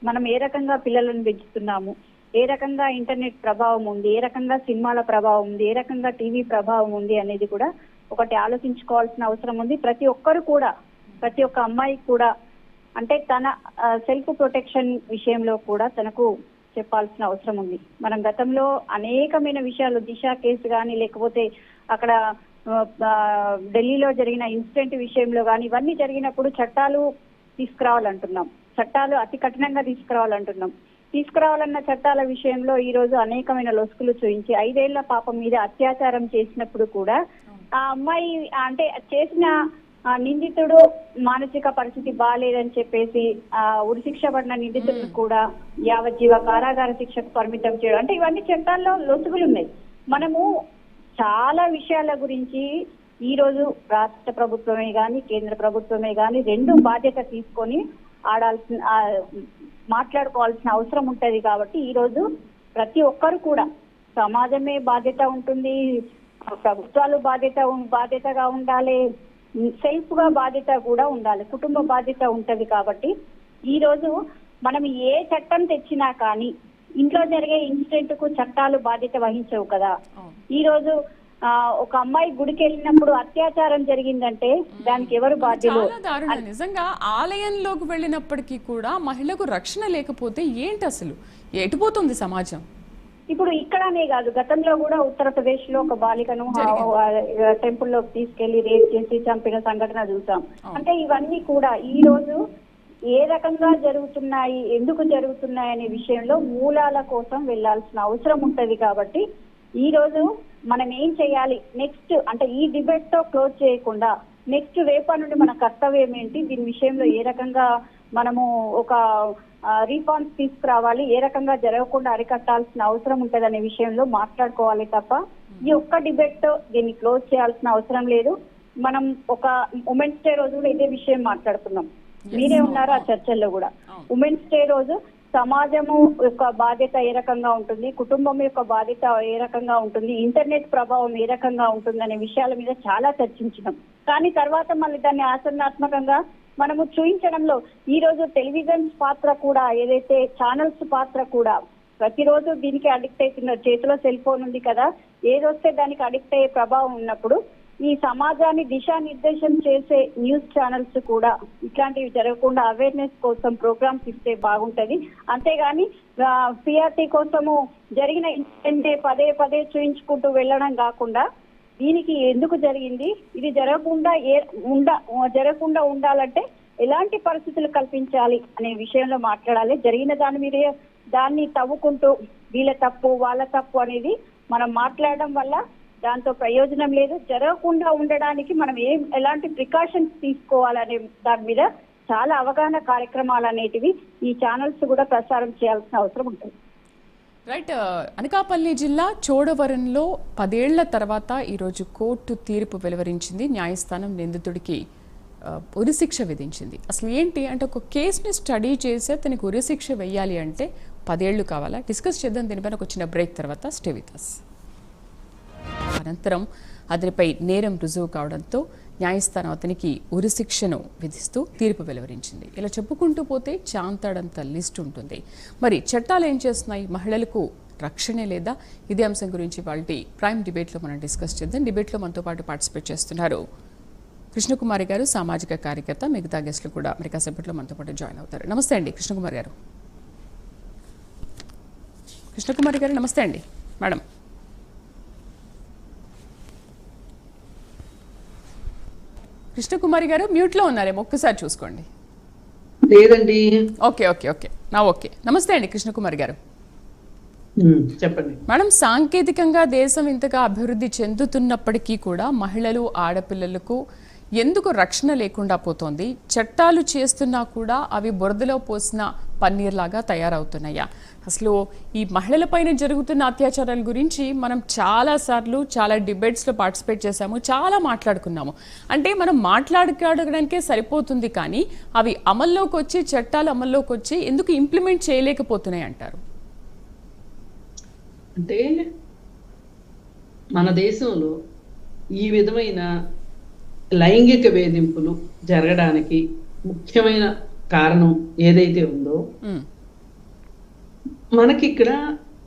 మనం ఏ రకంగా పిల్లలను పెంచుతున్నాము, ఏ రకంగా ఇంటర్నెట్ ప్రభావం ఉంది, ఏ రకంగా సినిమాల ప్రభావం ఉంది, ఏ రకంగా టీవీ ప్రభావం ఉంది అనేది కూడా ఒకటి ఆలోచించుకోవాల్సిన అవసరం ఉంది. ప్రతి ఒక్క అమ్మాయి కూడా అంటే తన సెల్ఫ్ ప్రొటెక్షన్ విషయంలో కూడా తనకు చెప్పాల్సిన అవసరం ఉంది. మనం గతంలో అనేకమైన విషయాలు, దిశ కేసు కానీ లేకపోతే అక్కడ ఢిల్లీలో జరిగిన ఇన్సిడెంట్ విషయంలో కానీ ఇవన్నీ జరిగినప్పుడు చట్టాలు అతి కఠినంగా తీసుకురావాలన్న చట్టాల విషయంలో ఈ రోజు అనేకమైన లొసుకులు చూయించి 5 ఏళ్ల పాప మీద అత్యాచారం చేసినప్పుడు కూడా ఆ అమ్మాయి అంటే చేసిన నిందితుడు మానసిక పరిస్థితి బాగాలేదని చెప్పేసి ఉరిశిక్ష పడిన నిందితులను కూడా యావజ్జీవ కారాగార శిక్షకు పరిమితం చేయడం, అంటే ఇవన్నీ చట్టాల్లో లొసుగులు ఉన్నాయి. మనము చాలా విషయాల గురించి ఈ రోజు రాష్ట్ర ప్రభుత్వమే కానీ కేంద్ర ప్రభుత్వమే కానీ రెండు బాధ్యత తీసుకొని మాట్లాడుకోవాల్సిన అవసరం ఉంటది. కాబట్టి ఈ రోజు ప్రతి ఒక్కరు కూడా సమాజమే బాధ్యత ఉంటుంది, ప్రభుత్వాలు బాధ్యతగా ఉండాలి, సెల్ఫ్ గా బాధ్యత కూడా ఉండాలి, కుటుంబ బాధ్యత ఉంటది. కాబట్టి ఈ రోజు మనం ఏ చట్టం తెచ్చినా కానీ ఇంట్లో జరిగే ఇన్సిడెంట్ కు చట్టాలు బాధ్యత వహించవు కదా. ఈ రోజు ఒక అమ్మాయి గుడికి వెళ్ళినప్పుడు అత్యాచారం జరిగిందంటే దానికి ఎవరు బాధ్యులు? నిజంగా ఆలయంలోకి వెళ్ళినప్పటికీ కూడా మహిళకు రక్షణ లేకపోతే ఏంటి అసలు ఎటుపోతుంది సమాజం? ఇప్పుడు ఇక్కడనే కాదు, గతంలో కూడా ఉత్తరప్రదేశ్ లో ఒక బాలికను టెంపుల్ లోకి తీసుకెళ్లి రేప్ చేసి చంపిన సంఘటన చూసాం. అంటే ఇవన్నీ కూడా ఈ రోజు ఏ రకంగా జరుగుతున్నాయి, ఎందుకు జరుగుతున్నాయి అనే విషయంలో మూలాల కోసం వెళ్లాల్సిన అవసరం ఉంటది. కాబట్టి ఈ రోజు మనం ఏం చేయాలి నెక్స్ట్ అంటే ఈ డిబేట్ తో క్లోజ్ చేయకుండా నెక్స్ట్ రేపటి నుండి మన కర్తవ్యం ఏంటి, దీని విషయంలో ఏ రకంగా మనము ఒక రిఫార్మ్స్ తీసుకురావాలి, ఏ రకంగా జరగకుండా అరికట్టాల్సిన అవసరం ఉంటది అనే విషయంలో మాట్లాడుకోవాలి తప్ప ఈ ఒక్క డిబేట్ తో దీన్ని క్లోజ్ చేయాల్సిన అవసరం లేదు. మనం ఒక ఉమెన్స్ డే రోజు కూడా ఇదే విషయం మాట్లాడుకున్నాం. మీరే ఉన్నారు ఆ చర్చల్లో కూడా. ఉమెన్స్ డే రోజు సమాజము యొక్క బాధ్యత ఏ రకంగా ఉంటుంది, కుటుంబం యొక్క బాధ్యత ఏ రకంగా ఉంటుంది, ఇంటర్నెట్ ప్రభావం ఏ రకంగా ఉంటుంది అనే విషయాల మీద చాలా చర్చించినాం. కానీ తర్వాత మళ్ళీ దాన్ని ఆచరణాత్మకంగా మనము చూపించడంలో ఈ రోజు టెలివిజన్ పాత్ర కూడా, ఏదైతే ఛానల్స్ పాత్ర కూడా ప్రతిరోజు దీనికి అడిక్ట్ అవుతున్నారు. చేతిలో సెల్ ఫోన్ ఉంది కదా, ఏదొస్తే దానికి అడిక్ట్ అయ్యే ప్రభావం ఉన్నప్పుడు ఈ సమాజాన్ని దిశానిర్దేశం చేసే న్యూస్ ఛానల్స్ కూడా ఇట్లాంటివి జరగకుండా అవేర్నెస్ కోసం ప్రోగ్రామ్స్ ఇస్తే బాగుంటది. అంతేగాని సిఆర్టీ కోసము జరిగిన ఇన్సిడెంట్ పదే పదే చూయించుకుంటూ వెళ్ళడం కాకుండా దీనికి ఎందుకు జరిగింది, ఇది జరగకుండా ఉండాలంటే ఎలాంటి పరిస్థితులు కల్పించాలి అనే విషయంలో మాట్లాడాలి. జరిగిన దాని మీదే దాన్ని తవ్వుకుంటూ వీళ్ళ తప్పు వాళ్ళ తప్పు అనేది మనం మాట్లాడడం వల్ల దాంతో ప్రయోజనం లేదు. జరగకుండా ఉండడానికి మనం ఎలాంటి ప్రికాషన్స్ తీసుకోవాలనే దాని మీద చాలా అవగాహన కార్యక్రమాలు అనేటివి ఈ ఛానల్స్ కూడా ప్రసారం చేయాల్సిన అవసరం ఉంటుంది. రైట్. అనకాపల్లి జిల్లా చోడవరంలో 10 ఏళ్ల తర్వాత ఈరోజు కోర్టు తీర్పు వెలువరించింది. న్యాయస్థానం నిందితుడికి ఉరిశిక్ష విధించింది. అసలు ఏంటి అంటే, ఒక కేసుని స్టడీ చేసి అతనికి ఉరిశిక్ష వెయ్యాలి అంటే 10 ఏళ్ళు కావాలా? డిస్కస్ చేద్దాం దీనిపైన ఒక చిన్న బ్రేక్ తర్వాత. Stay with us. అనంతరం అతనిపై నేరం రుజువు కావడంతో న్యాయస్థానం అతనికి ఉరిశిక్షను విధిస్తూ తీర్పు వెలువరించింది. ఇలా చెప్పుకుంటూ పోతే చాంతాడంత లిస్ట్ ఉంటుంది. మరి చట్టాలు ఏం చేస్తున్నాయి? మహిళలకు రక్షణే లేదా? ఇదే అంశం గురించి వాళ్ళ ప్రైమ్ డిబేట్లో మనం డిస్కస్ చేద్దాం. డిబేట్లో మనతో పాటు పార్టిసిపేట్ చేస్తున్నారు కృష్ణకుమారి గారు, సామాజిక కార్యకర్త. మిగతా గెస్టులు కూడా మరి కాసేపట్లో మనతో పాటు జాయిన్ అవుతారు. నమస్తే అండి కృష్ణకుమారి గారు. కృష్ణకుమారి గారు నమస్తే అండి. మేడం కృష్ణకుమారి గారు మ్యూట్లో ఉన్నారేమో, ఒక్కసారి చూసుకోండి. లేదండి. ఓకే ఓకే ఓకే నా ఓకే. నమస్తే అండి కృష్ణకుమారి గారు. చెప్పండి మేడం. సాంకేతికంగా దేశం ఇంతగా అభివృద్ధి చెందుతున్నప్పటికీ కూడా మహిళలు, ఆడపిల్లలకు ఎందుకు రక్షణ లేకుండా పోతోంది? చట్టాలు చేస్తున్నా కూడా అవి బురదలో పోసిన పన్నీర్లాగా తయారవుతున్నాయా? అసలు ఈ మహిళలపైన జరుగుతున్న అత్యాచారాల గురించి మనం చాలా డిబేట్స్లో పార్టిసిపేట్ చేశాము, చాలా మాట్లాడుకున్నాము. అంటే మనం మాట్లాడుకోవడానికే సరిపోతుంది, కానీ అవి అమల్లోకి వచ్చి, చట్టాలు అమల్లోకి వచ్చి ఎందుకు ఇంప్లిమెంట్ చేయలేకపోతున్నాయి అంటారు? అంటే మన దేశంలో ఈ విధమైన లైంగిక వేధింపులు జరగడానికి ముఖ్యమైన కారణం ఏదైతే ఉందో, మనకి ఇక్కడ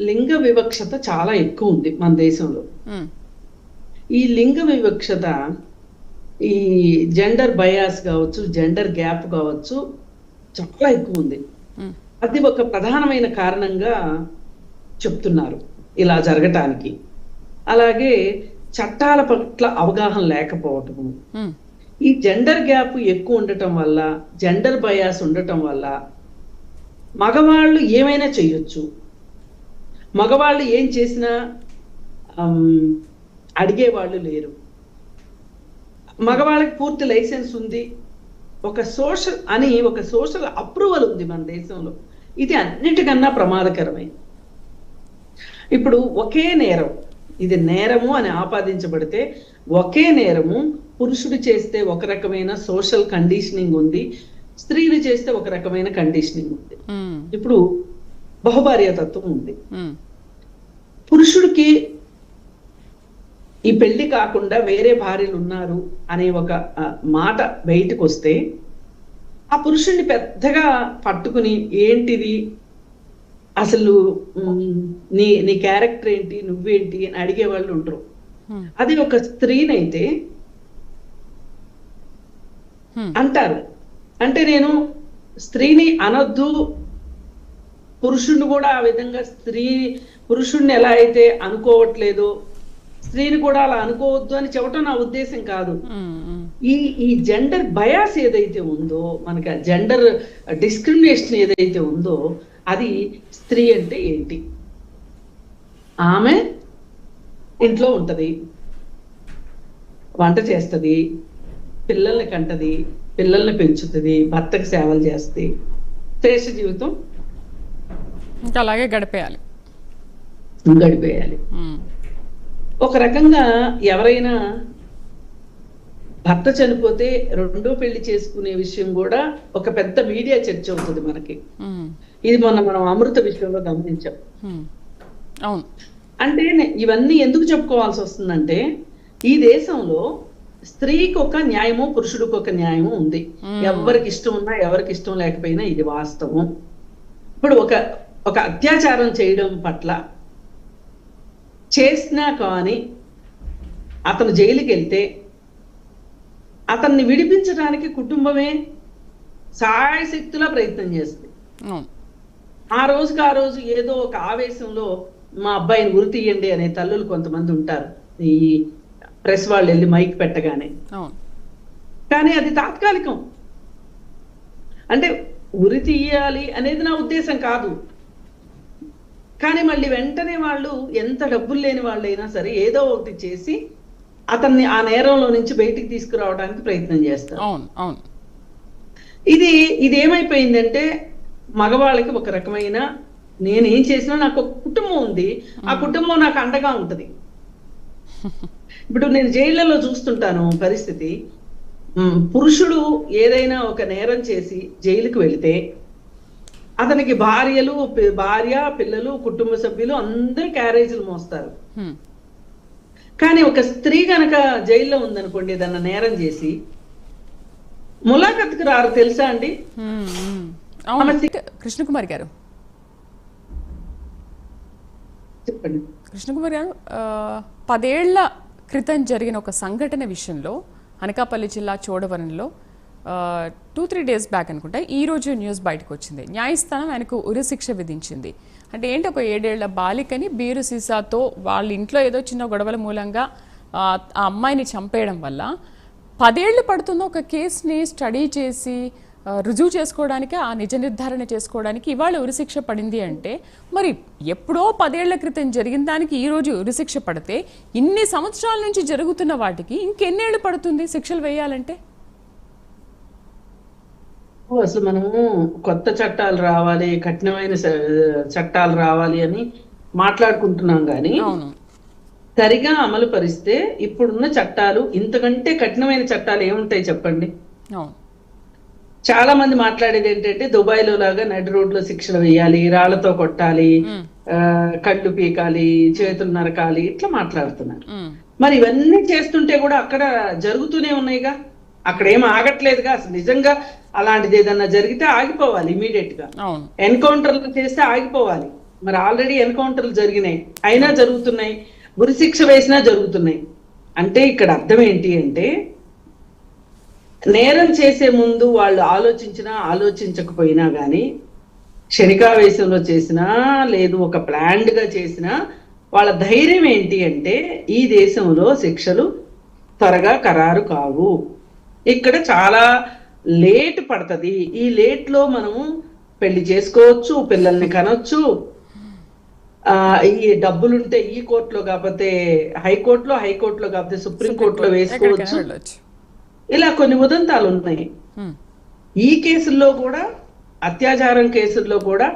లింగ వివక్షత చాలా ఎక్కువ ఉంది మన దేశంలో. ఈ లింగ వివక్షత, ఈ జెండర్ బయాస్ కావచ్చు, జెండర్ గ్యాప్ కావచ్చు, చాలా ఎక్కువ ఉంది. అది ఒక ప్రధానమైన కారణంగా చెప్తున్నారు ఇలా జరగటానికి. అలాగే చట్టాల పట్ల అవగాహన లేకపోవటము, ఈ జెండర్ గ్యాప్ ఎక్కువ ఉండటం వల్ల, జెండర్ బయాస్ ఉండటం వల్ల మగవాళ్ళు ఏమైనా చేయొచ్చు, మగవాళ్ళు ఏం చేసినా అడిగేవాళ్ళు లేరు. మగవాళ్ళకి పూర్తి లైసెన్స్ ఉంది, ఒక సోషల్ అప్రూవల్ ఉంది మన దేశంలో. ఇది అన్నిటికన్నా ప్రమాదకరమైనది. ఇప్పుడు ఒకే నేరం, ఇది నేరము అని ఆపాదించబడితే, ఒకే నేరము పురుషుడు చేస్తే ఒక రకమైన సోషల్ కండిషనింగ్ ఉంది, స్త్రీలు చేస్తే ఒక రకమైన కండిషనింగ్ ఉంది. ఇప్పుడు బహుభార్యాతత్వం ఉంది. పురుషుడికి ఈ పెళ్లి కాకుండా వేరే భార్యలు ఉన్నారు అనే ఒక మాట బయటకు వస్తే, ఆ పురుషుడిని పెద్దగా పట్టుకుని ఏంటిది అసలు, నీ క్యారెక్టర్ ఏంటి, నువ్వేంటి అని అడిగే వాళ్ళు ఉండరు. అది ఒక స్త్రీనైతే అంటారు. అంటే నేను స్త్రీని అనొద్దు, పురుషుణ్ణి కూడా ఆ విధంగా పురుషుణ్ణి ఎలా అయితే అనుకోవట్లేదు, స్త్రీని కూడా అలా అనుకోవద్దు అని చెప్పడం నా ఉద్దేశం కాదు. ఈ జెండర్ బయాస్ ఏదైతే ఉందో, మనకి జెండర్ డిస్క్రిమినేషన్ ఏదైతే ఉందో, అది స్త్రీ అంటే ఏంటి? ఆమె ఇంట్లో ఉంటది, వంట చేస్తుంది, పిల్లల్ని కంటది, పిల్లల్ని పెంచుతుంది, భర్తకు సేవలు చేస్తుంది, శేష జీవితం ఇంకా అలాగే గడిపేయాలి. ఒక రకంగా ఎవరైనా భర్త చనిపోతే రెండో పెళ్లి చేసుకునే విషయం కూడా ఒక పెద్ద మీడియా చర్చ అవుతుంది మనకి. ఇది మొన్న మనం అమృత విషయంలో గమనించాం. అవును. అంటే ఇవన్నీ ఎందుకు చెప్పుకోవాల్సి వస్తుందంటే ఈ దేశంలో స్త్రీకి ఒక న్యాయము పురుషుడికి ఒక న్యాయము ఉంది. ఎవరికి ఇష్టం ఉన్నా ఎవరికి ఇష్టం లేకపోయినా ఇది వాస్తవం. ఇప్పుడు ఒక అత్యాచారం చేయడం పట్ల చేసినా కానీ అతను జైలుకి వెళ్తే అతన్ని విడిపించడానికి కుటుంబమే సాయశక్తులా ప్రయత్నం చేస్తుంది. ఆ రోజు ఏదో ఒక ఆవేశంలో మా అబ్బాయిని ఉరి తీయండి అనే తల్లులు కొంతమంది ఉంటారు, ఈ ప్రెస్ వాళ్ళు వెళ్ళి మైక్ పెట్టగానే. కానీ అది తాత్కాలికం. అంటే ఉరి తీయాలి అనేది నా ఉద్దేశం కాదు. కానీ మళ్ళీ వెంటనే వాళ్ళు ఎంత డబ్బులు లేని వాళ్ళైనా సరే ఏదో ఒకటి చేసి అతన్ని ఆ నేరంలో నుంచి బయటికి తీసుకురావడానికి ప్రయత్నం చేస్తారు. ఇది ఏమైపోయిందంటే మగవాళ్ళకి ఒక రకమైన నేనేం చేసినా నాకు ఒక కుటుంబం ఉంది, ఆ కుటుంబం నాకు అండగా ఉంటది. ఇప్పుడు నేను జైళ్లలో చూస్తుంటాను పరిస్థితి, పురుషుడు ఏదైనా ఒక నేరం చేసి జైలుకు వెళితే అతనికి భార్య పిల్లలు కుటుంబ సభ్యులు అందరూ క్యారేజీలు మోస్తారు. కానీ ఒక స్త్రీ కనుక జైల్లో ఉందనుకోండి, ఏదన్నా నేరం చేసి ములాఖత్కు రారు, తెలుసా అండి? కృష్ణకుమారి గారు చెప్పండి. కృష్ణకుమారి గారు, 10 ఏళ్ల క్రితం జరిగిన ఒక సంఘటన విషయంలో అనకాపల్లి జిల్లా చోడవరంలో 2-3 డేస్ బ్యాక్ అనుకుంటా ఈ రోజు న్యూస్ బయటకు వచ్చింది. న్యాయస్థానం ఆయనకు ఉరిశిక్ష విధించింది. అంటే ఏంటి, ఒక 7 ఏళ్ల బాలికని బీరు సీసాతో వాళ్ళ ఇంట్లో ఏదో చిన్న గొడవల మూలంగా ఆ అమ్మాయిని చంపేయడం వల్ల 10 ఏళ్ళు పడుతుందో ఒక కేసుని స్టడీ చేసి రుజువు చేసుకోవడానికి, ఆ నిజ నిర్ధారణ చేసుకోవడానికి ఇవాళ ఉరిశిక్ష పడింది. అంటే మరి ఎప్పుడో 10 ఏళ్ల క్రితం జరిగిన దానికి ఈ రోజు ఉరిశిక్ష పడితే ఇన్ని సంవత్సరాల నుంచి జరుగుతున్న వాటికి ఇంకెన్నేళ్ళు పడుతుంది శిక్షలు వేయాలంటే? అసలు మనము కొత్త చట్టాలు రావాలి, కఠినమైన చట్టాలు రావాలి అని మాట్లాడుకుంటున్నాం కానీ సరిగా అమలు పరిస్తే ఇప్పుడున్న చట్టాలు ఇంతకంటే కఠినమైన చట్టాలు ఏముంటాయి చెప్పండి? చాలా మంది మాట్లాడేది ఏంటంటే దుబాయ్లో లాగా నడి రోడ్లో శిక్షలు వేయాలి, రాళ్లతో కొట్టాలి, కళ్ళు పీకాలి, చేతులు నరకాలి, ఇట్లా మాట్లాడుతున్నారు. మరి ఇవన్నీ చేస్తుంటే కూడా అక్కడ జరుగుతూనే ఉన్నాయిగా, అక్కడ ఏం ఆగట్లేదుగా. అసలు నిజంగా అలాంటిది ఏదన్నా జరిగితే ఆగిపోవాలి, ఇమీడియట్ గా ఎన్కౌంటర్లు చేస్తే ఆగిపోవాలి. మరి ఆల్రెడీ ఎన్కౌంటర్లు జరిగినాయి, అయినా జరుగుతున్నాయి, ఉరిశిక్ష వేసినా జరుగుతున్నాయి. అంటే ఇక్కడ అర్థం ఏంటి అంటే నేరం చేసే ముందు వాళ్ళు ఆలోచించినా ఆలోచించకపోయినా కానీ క్షణికావేశంలో చేసినా లేదు ఒక ప్లాన్డ్ గా చేసినా వాళ్ళ ధైర్యం ఏంటి అంటే ఈ దేశంలో శిక్షలు త్వరగా ఖరారు కావు, ఇక్కడ చాలా లేట్ పడుతుంది. ఈ లేట్ లో మనము పెళ్లి చేసుకోవచ్చు, పిల్లల్ని కనొచ్చు, ఈ డబ్బులుంటే ఈ కోర్టులో కాకపోతే హైకోర్టులో, హైకోర్టులో కాకపోతే సుప్రీంకోర్టులో వేసుకోవచ్చు. ఇలా కొన్ని ఉదంతాలు ఉన్నాయి. ఈ కేసుల్లో కూడా, అత్యాచారం కేసుల్లో కూడా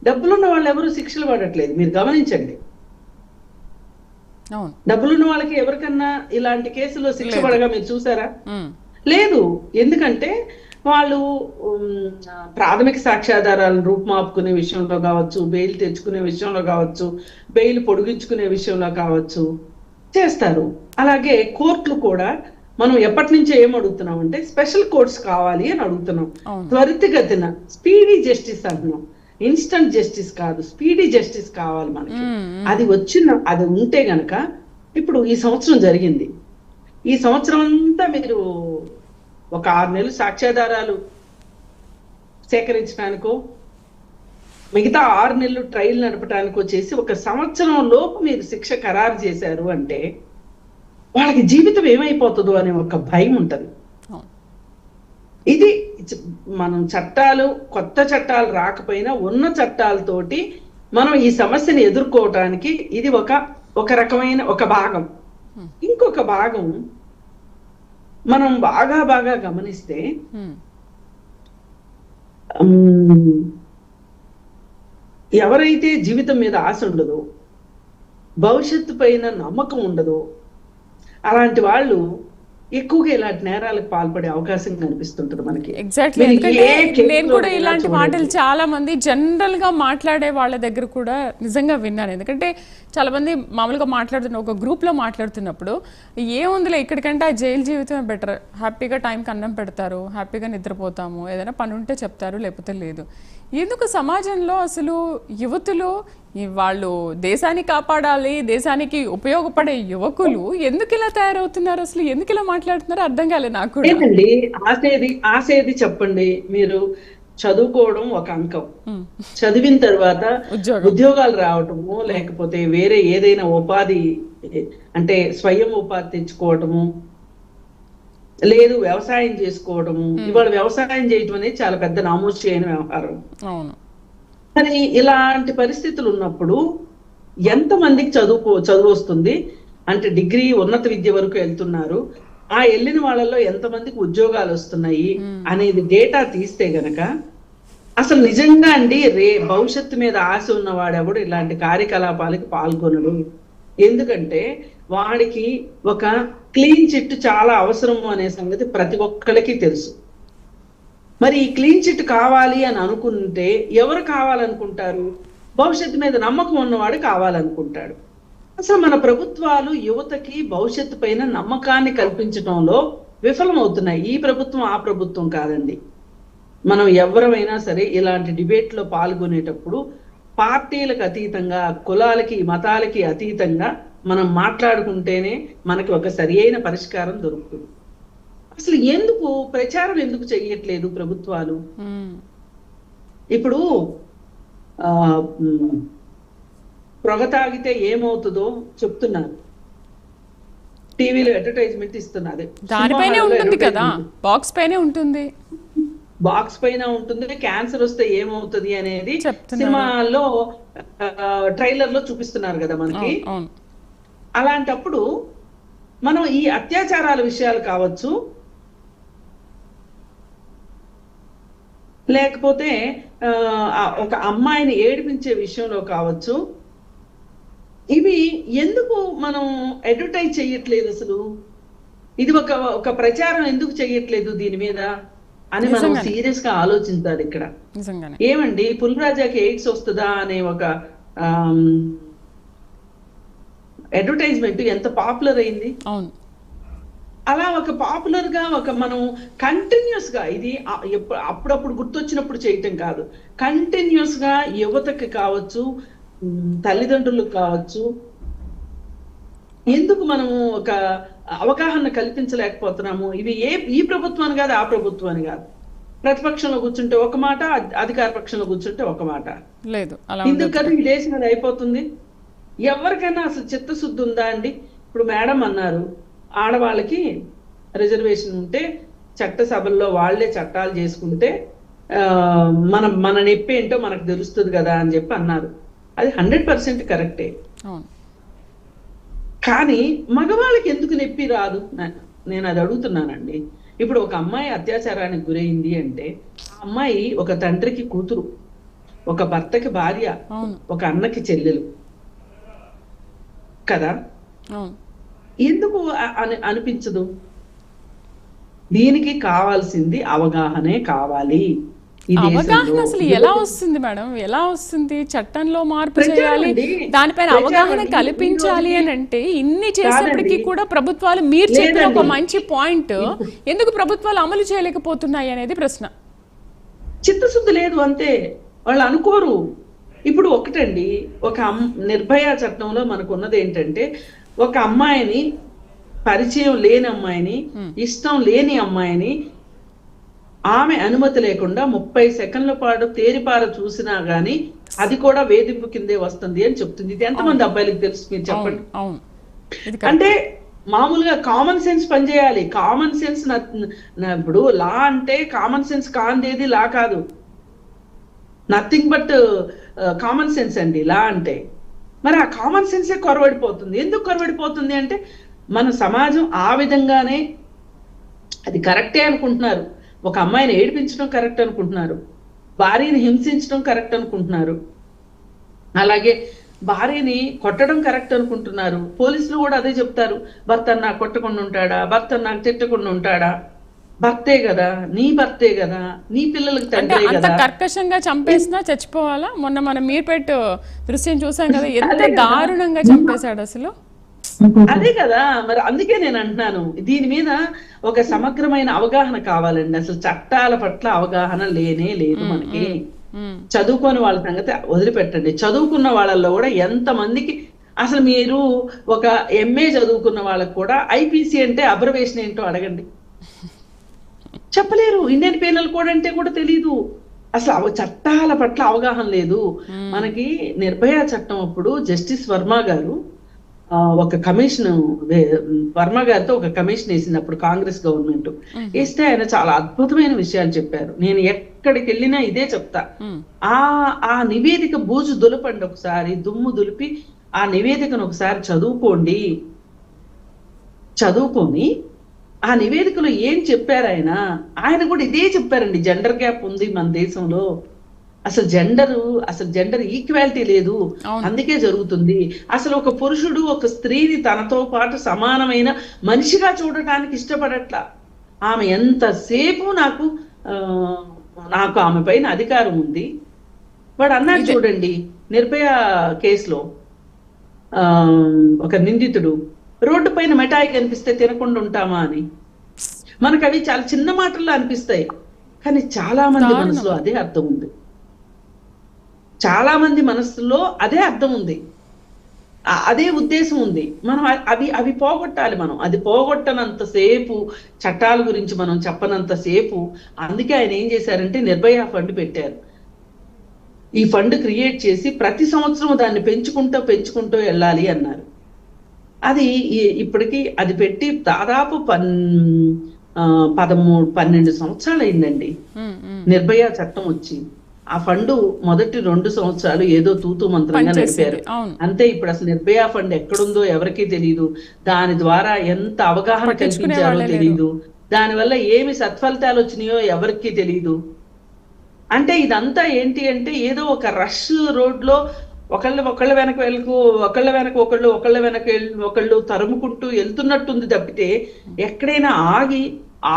డబ్బులున్న వాళ్ళు ఎవరు శిక్షలు పడట్లేదు. మీరు గమనించండి, డబ్బులున్న వాళ్ళకి ఎవరికన్నా ఇలాంటి కేసులో శిక్ష పడగా మీరు చూసారా? లేదు. ఎందుకంటే వాళ్ళు ప్రాథమిక సాక్ష్యాధారాలను రూపుమాపుకునే విషయంలో కావచ్చు, బెయిల్ తెచ్చుకునే విషయంలో కావచ్చు, బెయిల్ పొడిగించుకునే విషయంలో కావచ్చు చేస్తారు. అలాగే కోర్టులు కూడా మనం ఎప్పటి నుంచో ఏం అడుగుతున్నాం అంటే స్పెషల్ కోర్ట్స్ కావాలి అని అడుగుతున్నాం. త్వరితగతిన స్పీడీ జస్టిస్ అంటున్నాం, ఇన్స్టంట్ జస్టిస్ కాదు, స్పీడీ జస్టిస్ కావాలి మనకి. అది ఉంటే గనక ఇప్పుడు ఈ సంవత్సరం జరిగింది, ఈ సంవత్సరం అంతా మీరు ఒక 6 నెలలు సాక్ష్యాధారాలు సేకరించడానికో మిగతా 6 నెలలు ట్రయల్ నడపడానికో చేసి 1 సంవత్సరం లోపు మీరు శిక్ష ఖరారు చేశారు అంటే వాళ్ళకి జీవితం ఏమైపోతుందో అనే ఒక భయం ఉంటది. ఇది మనం కొత్త చట్టాలు రాకపోయినా ఉన్న చట్టాలతోటి మనం ఈ సమస్యని ఎదుర్కోవటానికి ఇది ఒక రకమైన ఒక భాగం. ఇంకొక భాగం మనం బాగా గమనిస్తే ఎవరైతే జీవితం మీద ఆశ ఉండదో, భవిష్యత్తు పైన నమ్మకం ఉండదో అలాంటి వాళ్ళు ఎక్కువగా ఇలాంటి నేరాలకు పాల్పడే అవకాశం కనిపిస్తుంటది మనకి. ఎగ్జాక్ట్లీ. మీరు ఎందుకంటే ఏ కేసులో నేను కూడా అయినా ఇలాంటి చూడండి. మాటలు చాలా మంది జనరల్ గా మాట్లాడే వాళ్ళ దగ్గర కూడా నిజంగా విన్నాను. ఎందుకంటే చాలా మంది మామూలుగా మాట్లాడుతున్న ఒక గ్రూప్ లో మాట్లాడుతున్నప్పుడు ఏముందిలే ఇక్కడికంటే ఆ జైలు జీవితమే బెటర్, హ్యాపీగా టైంకి అన్నం పెడతారు, హ్యాపీగా నిద్రపోతాము, ఏదైనా పని ఉంటే చెప్తారు, లేకపోతే లేదు. ఎందుకు సమాజంలో అసలు యువతులు వాళ్ళు దేశాన్ని కాపాడాలి, దేశానికి ఉపయోగపడే యువకులు ఎందుకు ఇలా తయారవుతున్నారు, అసలు ఎందుకు ఇలా మాట్లాడుతున్నారో అర్థం కాలేదు నాకు కూడా. ఏంటండి ఆసేది చెప్పండి. మీరు చదువుకోవడం ఒక అంకం, చదివిన తర్వాత ఉద్యోగాలు రావటము, లేకపోతే వేరే ఏదైనా ఉపాధి అంటే స్వయం ఉపాధి తెచ్చుకోవటము, లేదు వ్యవసాయం చేసుకోవడము. ఇవాళ వ్యవసాయం చేయటం అనేది చాలా పెద్ద నామోషి అయిన వ్యవహారం. మరి ఇలాంటి పరిస్థితులు ఉన్నప్పుడు ఎంతమందికి చదువు వస్తుంది అంటే డిగ్రీ ఉన్నత విద్య వరకు వెళ్తున్నారు, ఆ వెళ్ళిన వాళ్ళలో ఎంతమందికి ఉద్యోగాలు వస్తున్నాయి అనేది డేటా తీస్తే గనక అసలు నిజంగా అండి భవిష్యత్తు మీద ఆశ ఉన్నవాడెవడు ఇలాంటి కార్యకలాపాలకి పాల్గొనడు. ఎందుకంటే వాడికి ఒక క్లీన్ చిట్ చాలా అవసరము అనే సంగతి ప్రతి ఒక్కరికి తెలుసు. మరి ఈ క్లీన్ చిట్ కావాలి అని అనుకుంటే ఎవరు కావాలనుకుంటారు? భవిష్యత్తు మీద నమ్మకం ఉన్నవాడు కావాలనుకుంటాడు. అసలు మన ప్రభుత్వాలు యువతకి భవిష్యత్తు పైన నమ్మకాన్ని కల్పించడంలో విఫలమవుతున్నాయి. ఈ ప్రభుత్వం ఆ ప్రభుత్వం కాదండి. మనం ఎవరైనా సరే ఇలాంటి డిబేట్ లో పాల్గొనేటప్పుడు పార్టీలకు అతీతంగా, కులాలకి మతాలకి అతీతంగా మనం మాట్లాడుకుంటేనే మనకి ఒక సరి అయిన పరిష్కారం దొరుకుతుంది. అసలు ఎందుకు ప్రచారం ఎందుకు చెయ్యట్లేదు ప్రభుత్వాలు? ఇప్పుడు పొగ తాగితే ఏమవుతుందో చెప్తున్నారు, టీవీలో అడ్వర్టైజ్మెంట్ ఇస్తున్నారు. దానిపైనే ఉంటుంది కదా, బాక్స్ పైనే ఉంటుంది, బాక్స్ పైన ఉంటుంది. క్యాన్సర్ వస్తే ఏమవుతుంది అనేది సినిమాలో ట్రైలర్ లో చూపిస్తున్నారు కదా మనకి. అలాంటప్పుడు మనం ఈ అత్యాచారాల విషయాలు కావచ్చు, లేకపోతే ఒక అమ్మాయిని ఏడిపించే విషయంలో కావచ్చు, ఇవి ఎందుకు మనం అడ్వర్టైజ్ చెయ్యట్లేదు? అసలు ఇది ఒక ప్రచారం ఎందుకు చెయ్యట్లేదు దీని మీద అని మనం సీరియస్ గా ఆలోచించాలి. ఇక్కడ ఏమండి పుల్రాజాకి ఎయిడ్స్ వస్తుందా అనే ఒక అడ్వర్టైజ్మెంట్ ఎంత పాపులర్ అయింది. అలా ఒక పాపులర్ గా ఒక మనం కంటిన్యూస్ గా, ఇది అప్పుడప్పుడు గుర్తొచ్చినప్పుడు చేయటం కాదు, కంటిన్యూస్ గా యువతకి కావచ్చు, తల్లిదండ్రులకు కావచ్చు, ఎందుకు మనము ఒక అవగాహన కల్పించలేకపోతున్నాము? ఇవి ఈ ప్రభుత్వాన్ని కాదు, ఆ ప్రభుత్వాన్ని కాదు. ప్రతిపక్షంలో కూర్చుంటే ఒక మాట, అధికార పక్షంలో కూర్చుంటే ఒక మాట లేదు. ఇందుకు కదా ఈ దేశం అది అయిపోతుంది. ఎవరికైనా అసలు చిత్తశుద్ధి ఉందా అండి? ఇప్పుడు మేడం అన్నారు, ఆడవాళ్ళకి రిజర్వేషన్ ఉంటే చట్టసభల్లో వాళ్లే చట్టాలు చేసుకుంటే మన నొప్పి ఏంటో మనకు తెలుస్తుంది కదా అని చెప్పి అన్నారు. అది 100% కరెక్టే. కానీ మగవాళ్ళకి ఎందుకు నొప్పి రాదు? నేను అది అడుగుతున్నానండి. ఇప్పుడు ఒక అమ్మాయి అత్యాచారానికి గురైంది అంటే ఆ అమ్మాయి ఒక తండ్రికి కూతురు, ఒక భర్తకి భార్య, ఒక అన్నకి చెల్లెలు కదా. ఎందుకు అనిపించదు? దీనికి కావాల్సింది అవగాహనే కావాలి. అవగాహన అసలు ఎలా వస్తుంది మేడం? ఎలా వస్తుంది? చట్టంలో మార్పు చేయాలి, దానిపైన అవగాహన కల్పించాలి అని అంటే ఇన్ని చేసేప్పటికీ కూడా ప్రభుత్వాలు, మీరు చెప్పిన ఒక మంచి పాయింట్, ఎందుకు ప్రభుత్వాలు అమలు చేయలేకపోతున్నాయి అనేది ప్రశ్న. చిత్తశుద్ధి లేదు అంతే, వాళ్ళు అనుకోరు. ఇప్పుడు ఒకటండి, ఒక నిర్భయ చట్టంలో మనకు ఉన్నది ఏంటంటే, ఒక అమ్మాయిని, పరిచయం లేని అమ్మాయిని, ఇష్టం లేని అమ్మాయిని ఆమె అనుమతి లేకుండా 30 సెకండ్ల పాటు తేరిపార చూసినా గానీ అది కూడా వేధింపు కిందే వస్తుంది అని చెప్తుంది. ఇది ఎంతమంది అబ్బాయిలకు తెలుసు మీరు చెప్పండి? అంటే మామూలుగా కామన్ సెన్స్ పనిచేయాలి. కామన్ సెన్స్ ఇప్పుడు లా అంటే కామన్ సెన్స్ కాందేది లా కాదు, నథింగ్ బట్ కామన్ సెన్స్ అండి లా అంటే. మరి ఆ కామన్ సెన్సే కొరవడిపోతుంది. ఎందుకు కొరవడిపోతుంది అంటే మన సమాజం ఆ విధంగానే అది కరెక్టే అనుకుంటున్నారు. ఒక అమ్మాయిని ఏడిపించడం కరెక్ట్ అనుకుంటున్నారు, భార్యని హింసించడం కరెక్ట్ అనుకుంటున్నారు, అలాగే భార్యని కొట్టడం కరెక్ట్ అనుకుంటున్నారు. పోలీసులు కూడా అదే చెప్తారు, భర్త నాకు కొట్టకుండా ఉంటాడా, భర్త నాకు తిట్టకుండా ఉంటాడా, భర్తే కదా, నీ భర్తే కదా, నీ పిల్లలకు తండ్రే అంత కదా. కర్కశంగా చంపేసినా చచ్చిపోవాలా? మొన్న మనం మీర్పేట దృశ్యం చూసాం కదా, ఎంత దారుణంగా చంపేశాడు అసలు. అదే కదా, మరి అందుకే నేను అంటున్నాను, దీని మీద ఒక సమగ్రమైన అవగాహన కావాలండి. అసలు చట్టాల పట్ల అవగాహన లేనే లేదు మనకి. చదువుకోని వాళ్ళ సంగతి వదిలిపెట్టండి, చదువుకున్న వాళ్ళల్లో కూడా ఎంత మందికి, అసలు మీరు ఒక MA చదువుకున్న వాళ్ళకు కూడా IPC అంటే అబ్రవేషన్ ఏంటో అడగండి, చెప్పలేరు. ఇండియన్ పీనల్ కోడ్ అంటే కూడా తెలీదు. అసలు చట్టాల పట్ల అవగాహన లేదు మనకి. నిర్భయ చట్టం అప్పుడు జస్టిస్ వర్మ గారు ఒక కమిషన్, వర్మ గారితో ఒక కమిషన్ వేసింది అప్పుడు కాంగ్రెస్ గవర్నమెంట్. వేస్తే ఆయన చాలా అద్భుతమైన విషయాలు చెప్పారు. నేను ఎక్కడికి వెళ్ళినా ఇదే చెప్తా, ఆ నివేదిక బూజు దులపండి ఒకసారి, దుమ్ము దులిపి ఆ నివేదికను ఒకసారి చదువుకోండి. చదువుకొని ఆ నివేదికలో ఏం చెప్పారు ఆయన కూడా ఇదే చెప్పారండి. జెండర్ గ్యాప్ ఉంది మన దేశంలో, అసలు జెండర్ ఈక్వాలిటీ లేదు, అందుకే జరుగుతుంది. అసలు ఒక పురుషుడు ఒక స్త్రీని తనతో పాటు సమానమైన మనిషిగా చూడటానికి ఇష్టపడట్లా. ఆమె ఎంతసేపు నాకు ఆమె పైన అధికారం ఉంది. వాడు అన్నాడు చూడండి, నిర్భయ కేసులో ఒక నిందితుడు రోడ్డు పైన మిఠాయి కనిపిస్తే తినకుండా ఉంటామా అని. మనకు అవి చాలా చిన్న మాటల్లో అనిపిస్తాయి, కానీ చాలా మంది మనసులో అదే అర్థం ఉంది. చాలా మంది మనసులో అదే అర్థం ఉంది, అదే ఉద్దేశం ఉంది. మనం అవి పోగొట్టాలి. మనం అది పోగొట్టనంతసేపు, చట్టాల గురించి మనం చెప్పనంతసేపు. అందుకే ఆయన ఏం చేశారంటే నిర్భయ ఫండ్ పెట్టారు. ఈ ఫండ్ క్రియేట్ చేసి ప్రతి సంవత్సరం దాన్ని పెంచుకుంటూ వెళ్ళాలి అన్నారు. అది ఇప్పటికి అది పెట్టి దాదాపు 13-12 సంవత్సరాలు అయిందండి నిర్భయ చట్టం వచ్చి. ఆ ఫండ్ మొదటి 2 సంవత్సరాలు ఏదో తూతూ మంత్రంగా నడిపారు అంతే. ఇప్పుడు అసలు నిర్భయ ఫండ్ ఎక్కడుందో ఎవరికీ తెలియదు, దాని ద్వారా ఎంత అవగాహన కల్పించారో తెలియదు, దానివల్ల ఏమి సత్ఫలితాలు వచ్చినాయో ఎవరికీ తెలియదు. అంటే ఇదంతా ఏంటి అంటే ఏదో ఒక రష్ రోడ్ లో ఒకళ్ళ వెనక ఒకళ్ళు తరుముకుంటూ వెళ్తున్నట్టుంది తప్పితే ఎక్కడైనా ఆగి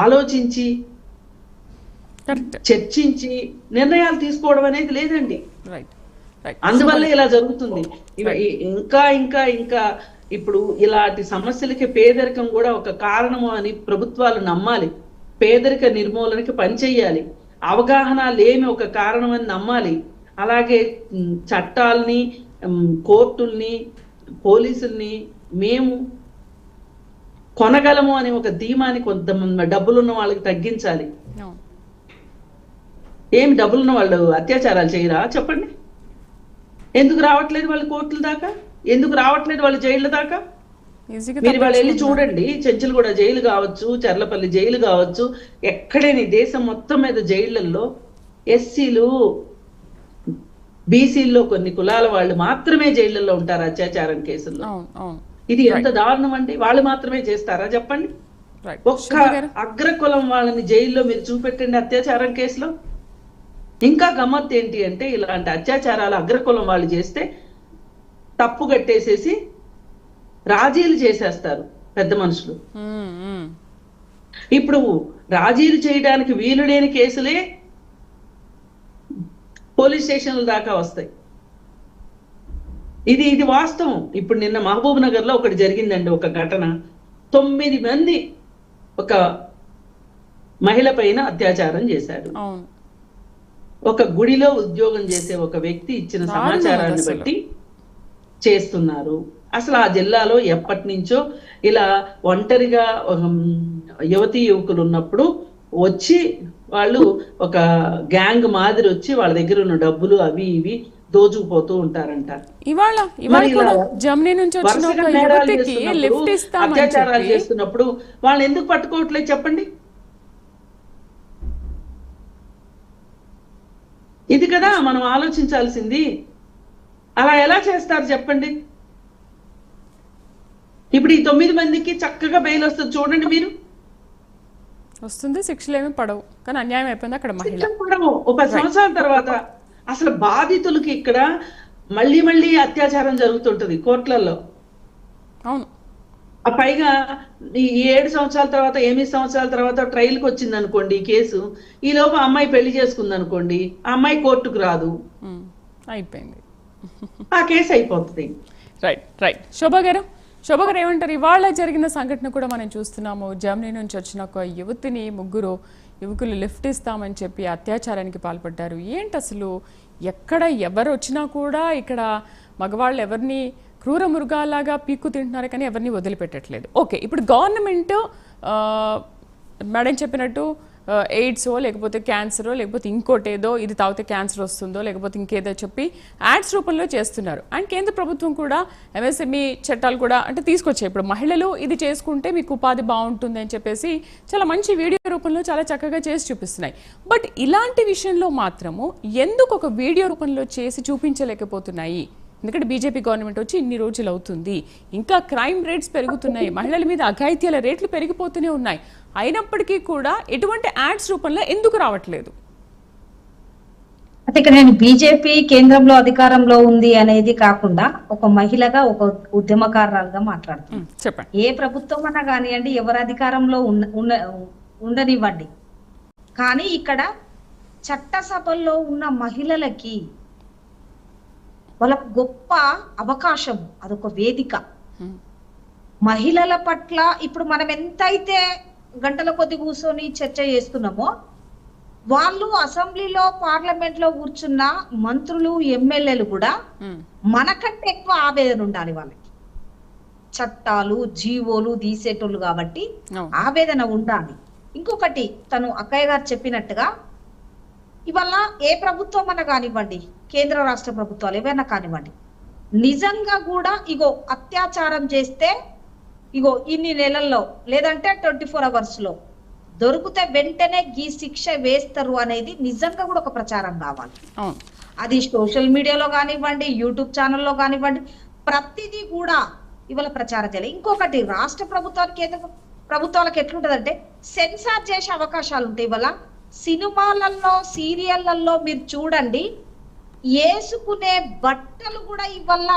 ఆలోచించి చర్చించి నిర్ణయాలు తీసుకోవడం అనేది లేదండి. అందువల్ల ఇలా జరుగుతుంది. ఇంకా ఇంకా ఇంకా ఇప్పుడు ఇలాంటి సమస్యలకి పేదరికం కూడా ఒక కారణము అని ప్రభుత్వాలు నమ్మాలి. పేదరిక నిర్మూలనకి పనిచేయాలి. అవగాహన లేని ఒక కారణం అని నమ్మాలి. అలాగే చట్టాలని, కోర్టుల్ని, పోలీసుల్ని మేము కొనగలము అనే ఒక ధీమాని కొంతమంది డబ్బులున్న వాళ్ళకి తగ్గించాలి. ఏమి డబ్బులున్న వాళ్ళు అత్యాచారాలు చేయరా చెప్పండి? ఎందుకు రావట్లేదు వాళ్ళు కోర్టుల దాకా? ఎందుకు రావట్లేదు వాళ్ళు జైళ్ళ దాకా? మీరు వాళ్ళు వెళ్ళి చూడండి, చెంచులగూడ జైలు కావచ్చు, చర్లపల్లి జైలు కావచ్చు, ఎక్కడైనా దేశం మొత్తం మీద జైళ్లలో ఎస్సీలు, బీసీల్లో కొన్ని కులాల వాళ్ళు మాత్రమే జైళ్లలో ఉంటారు అత్యాచారం కేసుల్లో. ఇది ఎంత దారుణం అండి! వాళ్ళు మాత్రమే చేస్తారా చెప్పండి? ఒక్క అగ్రకులం వాళ్ళని జైల్లో మీరు చూపెట్టండి అత్యాచారం కేసులో. ఇంకా గమ్మత్తు ఏంటి అంటే ఇలాంటి అత్యాచారాలు అగ్రకులం వాళ్ళు చేస్తే తప్పు కట్టేసేసి రాజీలు చేసేస్తారు పెద్ద మనుషులు. ఇప్పుడు రాజీలు చేయడానికి వీలు లేని కేసులే పోలీస్ స్టేషన్ల దాకా వస్తాయి. ఇది వాస్తవం. ఇప్పుడు నిన్న మహబూబ్ నగర్ లో ఒకటి జరిగిందండి, ఒక ఘటన. 9 మంది ఒక మహిళ పైన అత్యాచారం చేశారు. ఒక గుడిలో ఉద్యోగం చేసే ఒక వ్యక్తి ఇచ్చిన సమాచారాన్ని బట్టి చేస్తున్నారు. అసలు ఆ జిల్లాలో ఎప్పటి నుంచో ఇలా ఒంటరిగా యువతీ యువకులు ఉన్నప్పుడు వచ్చి వాళ్ళు ఒక గ్యాంగ్ మాదిరి వచ్చి వాళ్ళ దగ్గర ఉన్న డబ్బులు అవి ఇవి దోచుకుపోతూ ఉంటారంట. అత్యాచారాలు చేస్తున్నప్పుడు వాళ్ళని ఎందుకు పట్టుకోవట్లేదు చెప్పండి? ఇది కదా మనం ఆలోచించాల్సింది. అలా ఎలా చేస్తారు చెప్పండి? ఇప్పుడు ఈ 9 మందికి చక్కగా బెయిల్ వస్తుంది చూడండి. మీరు వస్తుంది, శిక్షలు ఏమి పడవు, కానీ అన్యాయం అయిపోయింది అక్కడ. మహిళ పడవు. ఒక 10 సంవత్సరాల తర్వాత అసలు బాధితులకి ఇక్కడ మళ్ళీ మళ్ళీ అత్యాచారం జరుగుతుంటది కోర్టులలో. అవును. ఆ పైగా ఈ 7 సంవత్సరాల తర్వాత 8 సంవత్సరాల తర్వాత ట్రయల్కి వచ్చింది అనుకోండి ఈ కేసు, ఈ లోపు అమ్మాయి పెళ్లి చేసుకుంది అనుకోండి, ఆ అమ్మాయి కోర్టుకు రాదు, అయిపోయింది, ఆ కేసు అయిపోతుంది. రైట్. శోభ గారు ఏమంటారు? ఇవాళ జరిగిన సంఘటన కూడా మనం చూస్తున్నాము. జర్మనీ నుంచి వచ్చిన ఒక యువతిని 3 యువకులు లిఫ్ట్ ఇస్తామని చెప్పి అత్యాచారానికి పాల్పడ్డారు. ఏంటి అసలు? ఎక్కడ ఎవరు వచ్చినా కూడా ఇక్కడ మగవాళ్ళు ఎవరిని క్రూర మృగాలాగా పీక్కు తింటున్నారు కానీ ఎవరిని వదిలిపెట్టట్లేదు. ఓకే, ఇప్పుడు గవర్నమెంట్ మేడం చెప్పినట్టు ఎయిడ్సో లేకపోతే క్యాన్సరో లేకపోతే ఇంకోటేదో, ఇది తాగితే క్యాన్సర్ వస్తుందో లేకపోతే ఇంకేదో చెప్పి యాడ్స్ రూపంలో చేస్తున్నారు. అండ్ కేంద్ర ప్రభుత్వం కూడా ఎంఎస్ఎంఈ చట్టాలు కూడా అంటే తీసుకొచ్చాయి. ఇప్పుడు మహిళలు ఇది చేసుకుంటే మీకు ఉపాధి బాగుంటుంది అని చెప్పేసి చాలా మంచి వీడియో రూపంలో చాలా చక్కగా చేసి చూపిస్తున్నాయి. బట్ ఇలాంటి విషయంలో మాత్రము ఎందుకు ఒక వీడియో రూపంలో చేసి చూపించలేకపోతున్నాయి? ఎందుకంటే బీజేపీ గవర్నమెంట్ వచ్చి ఇన్ని రోజులు అవుతుంది, ఇంకా క్రైమ్ రేట్స్ పెరుగుతున్నాయి, మహిళల మీద అఘాయిత్యాల రేట్లు పెరిగిపోతూనే ఉన్నాయి. అయినప్పటికీ కూడా ఎటువంటి యాడ్స్ రూపంలో ఎందుకు రావట్లేదు? అయితే ఇక్కడ నేను బీజేపీ కేంద్రంలో అధికారంలో ఉంది అనేది కాకుండా ఒక మహిళగా ఒక ఉద్యమకారురాలుగా మాట్లాడుతున్నాను. చెప్పండి. ఏ ప్రభుత్వం అన్నా కానివ్వండి, ఎవరు అధికారంలో ఉండనివ్వండి, కానీ ఇక్కడ చట్టసభల్లో ఉన్న మహిళలకి వాళ్ళకు గొప్ప అవకాశం, అదొక వేదిక. మహిళల పట్ల ఇప్పుడు మనం ఎంతైతే గంటల కొద్ది కూర్చొని చర్చ చేస్తున్నామో, వాళ్ళు అసెంబ్లీలో పార్లమెంట్ లో కూర్చున్న మంత్రులు ఎమ్మెల్యేలు కూడా మనకంటే ఎక్కువ ఆవేదన ఉండాలి వాళ్ళకి. చట్టాలు జీవోలు తీసేటోళ్ళు కాబట్టి ఆవేదన ఉండాలి. ఇంకొకటి తను అక్కయ్య గారు చెప్పినట్టుగా ఇవాళ ఏ ప్రభుత్వం అన్నా కానివ్వండి, కేంద్ర రాష్ట్ర ప్రభుత్వాలు ఏవైనా కానివ్వండి, నిజంగా కూడా ఇగో అత్యాచారం చేస్తే ఇగో ఇన్ని నెలల్లో లేదంటే 24 hours లో దొరికితే వెంటనే ఈ శిక్ష వేస్తారు అనేది నిజంగా కూడా ఒక ప్రచారం కావాలి. అది సోషల్ మీడియాలో కానివ్వండి, యూట్యూబ్ ఛానల్లో కానివ్వండి, ప్రతిదీ కూడా ఇవాళ ప్రచారం చేయాలి. ఇంకొకటి రాష్ట్ర ప్రభుత్వానికి కేంద్ర ప్రభుత్వాలకు ఎట్లుంటదంటే సెన్సార్ చేసే అవకాశాలు ఉంటాయి. ఇవాళ సినిమాలలో సీరియళ్లలో మీరు చూడండి, వేసుకునే బట్టలు కూడా ఇవాళ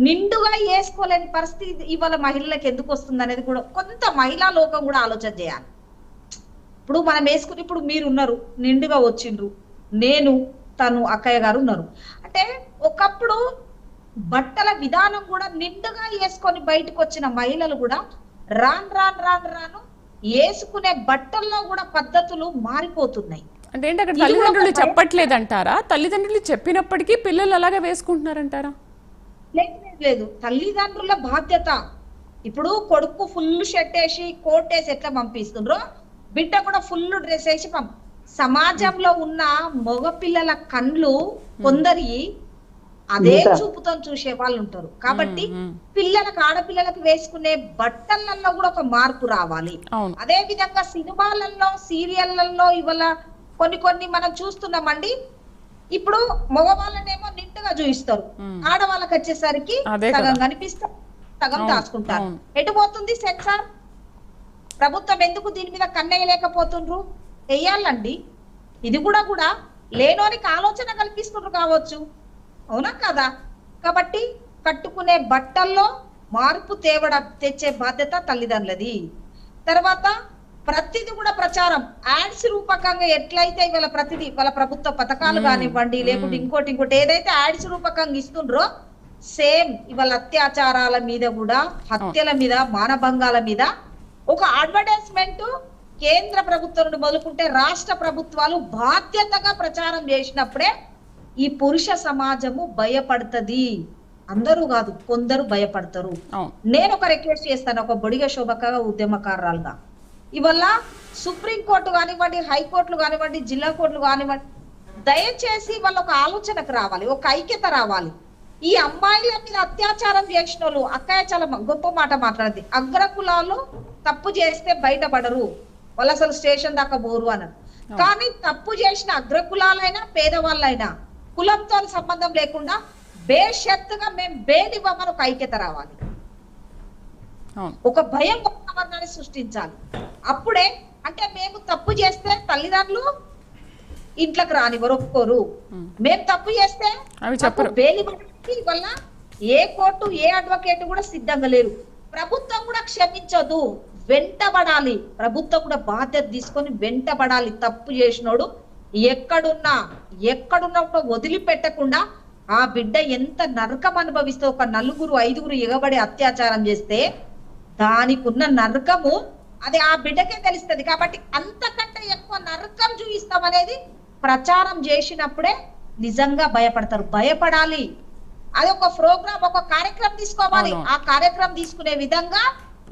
నిండుగా వేసుకోలేని పరిస్థితి ఇవాళ మహిళలకు ఎందుకు వస్తుంది అనేది కూడా కొంత మహిళా లోకం కూడా ఆలోచన చేయాలి. ఇప్పుడు మనం వేసుకుని, ఇప్పుడు మీరు ఉన్నారు నిండుగా వచ్చిండ్రు, నేను తను అక్కయ్య గారు ఉన్నారు అంటే, ఒకప్పుడు బట్టల విధానం కూడా నిండుగా వేసుకొని బయటకు వచ్చిన మహిళలు కూడా రాను వేసుకునే బట్టల్లో కూడా పద్ధతులు మారిపోతున్నాయి. అంటే ఏంటి అక్కడ తల్లిదండ్రులు చెప్పట్లేదంటారా? తల్లిదండ్రులు చెప్పినప్పటికీ పిల్లలు అలాగే వేసుకుంటున్నారంటారా? లేదు, తల్లిదండ్రుల బాధ్యత. ఇప్పుడు కొడుకు ఫుల్ షర్ట్ వేసి కోట్ వేసి ఎట్లా పంపిస్తుండ్రో, బిడ్డ కూడా ఫుల్ డ్రెస్ వేసి సమాజంలో ఉన్న మగ పిల్లల కళ్ళు కొందరి అదే చూపుతో చూసే వాళ్ళు ఉంటారు. కాబట్టి పిల్లలకు, ఆడపిల్లలకు వేసుకునే బట్టలలో కూడా ఒక మార్పు రావాలి. అదే విధంగా సినిమాలలో సీరియళ్లలో ఇవాళ కొన్ని మనం చూస్తున్నామండి. ఇప్పుడు మగవాళ్ళనేమో నిండుగా చూపిస్తారు, ఆడవాళ్ళకి వచ్చేసరికి సగం కనిపిస్తారు, సగం దాచుకుంటారు. ఎటు పోతుంది సెన్సార్? ప్రభుత్వం ఎందుకు దీని మీద కన్నేయలేకపోతుండ్రు? వెయ్యాలండి. ఇది కూడా లేనోనికి ఆలోచన కల్పిస్తుండ్రు కావచ్చు, అవునా కదా? కాబట్టి కట్టుకునే బట్టల్లో మార్పు తెచ్చే బాధ్యత తల్లిదండ్రులది. తర్వాత ప్రతిది కూడా ప్రచారం యాడ్స్ రూపకంగా ఎట్లయితే ఇవాళ ప్రతిదీ వాళ్ళ ప్రభుత్వ పథకాలు కానివ్వండి, లేకుంటే ఇంకోటి ఏదైతే యాడ్స్ రూపకంగా ఇస్తుండ్రో, సేమ్ ఇవాళ అత్యాచారాల మీద కూడా, హత్యల మీద, మానభంగాల మీద ఒక అడ్వర్టైజ్మెంట్ కేంద్ర ప్రభుత్వం నుండి మొదలుకుంటే రాష్ట్ర ప్రభుత్వాలు బాధ్యతగా ప్రచారం చేసినప్పుడే ఈ పురుష సమాజము భయపడుతుంది. అందరూ కాదు, కొందరు భయపడతారు. నేను ఒక రిక్వెస్ట్ చేస్తాను, ఒక బొడిగ శోభకగా ఉద్యమకారురాలుగా. ఇవల్ల సుప్రీంకోర్టు కానివ్వండి, హైకోర్టులు కానివ్వండి, జిల్లా కోర్టులు కానివ్వండి, దయచేసి వాళ్ళ ఒక ఆలోచనకు రావాలి, ఒక ఐక్యత రావాలి. ఈ అమ్మాయిల మీద అత్యాచారం చేసిన వాళ్ళు, అక్కయ్య చాలా గొప్ప మాట మాట్లాడింది, అగ్రకులాలు తప్పు చేస్తే బయటపడరు, వాళ్ళు అసలు స్టేషన్ దాకా పోరు అన్నారు. కానీ తప్పు చేసిన అగ్రకులాలైనా పేదవాళ్ళైనా కులంతో సంబంధం లేకుండా బేషత్తుగా మేము బెయిల్ ఇవ్వమని ఒక ఐక్యత రావాలి, ఒక భయం వాతావరణాన్ని సృష్టించాలి. అప్పుడే అంటే మేము తప్పు చేస్తే తల్లిదండ్రులు ఇంట్లోకి రానివ్వరు, ఒప్పుకోరు. మేము తప్పు చేస్తే అవి చెప్పరు. బెయిల్ వల్ల ఏ కోర్టు ఏ అడ్వకేట్ కూడా సిద్ధంగా లేరు. ప్రభుత్వం కూడా క్షమించదు, వెంటబడాలి. ప్రభుత్వం కూడా బాధ్యత తీసుకొని వెంటబడాలి. తప్పు చేసినోడు ఎక్కడున్నా కూడా వదిలిపెట్టకుండా ఆ బిడ్డ ఎంత నరకం అనుభవిస్తే, ఒక 4-5 ఎగబడి అత్యాచారం చేస్తే దానికి ఉన్న నరకము అది ఆ బిడ్డకే తెలుస్తుంది. కాబట్టి అంతకంటే ఎక్కువ నరకం చూపిస్తామనేది ప్రచారం చేసినప్పుడే నిజంగా భయపడతారు. భయపడాలి. అది ఒక ప్రోగ్రామ్, ఒక కార్యక్రమం తీసుకోవాలి. ఆ కార్యక్రమం తీసుకునే విధంగా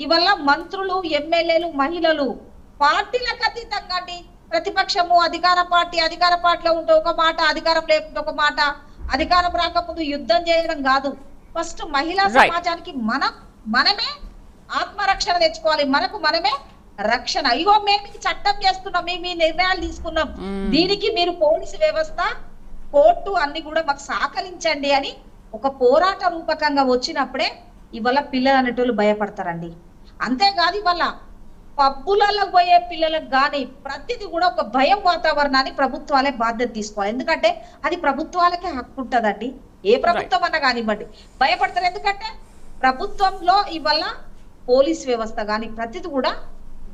ఇవల్ల మంత్రులు, ఎమ్మెల్యేలు, మహిళలు పార్టీలకు అతీతంగా అండి, ప్రతిపక్షము, అధికార పార్టీలో ఉంటే ఒక మాట, అధికారం లేకుంటే ఒక మాట, అధికారం రాకముందు యుద్ధం చేయడం కాదు. ఫస్ట్ మహిళా సమాజానికి మనమే ఆత్మరక్షణ తెచ్చుకోవాలి. మనమే రక్షణ. అయ్యో మేము చట్టం చేస్తున్నాం, మేము నిర్ణయాలు తీసుకున్నాం, దీనికి మీరు పోలీసు వ్యవస్థ, కోర్టు అన్ని కూడా మాకు సహకరించండి అని ఒక పోరాట రూపకంగా వచ్చినప్పుడే ఇవాళ పిల్లలు అనేటోళ్ళు భయపడతారండి. అంతేకాదు ఇవాళ పబ్బులలో పోయే పిల్లలకు కానీ ప్రతిదీ కూడా ఒక భయం వాతావరణాన్ని ప్రభుత్వాలే బాధ్యత తీసుకోవాలి. ఎందుకంటే అది ప్రభుత్వాలకే హక్కు ఉంటదండి. ఏ ప్రభుత్వం అన్నా కానివ్వండి భయపడతారు. ఎందుకంటే ప్రభుత్వంలో ఇవాళ పోలీస్ వ్యవస్థ కానీ ప్రతిదీ కూడా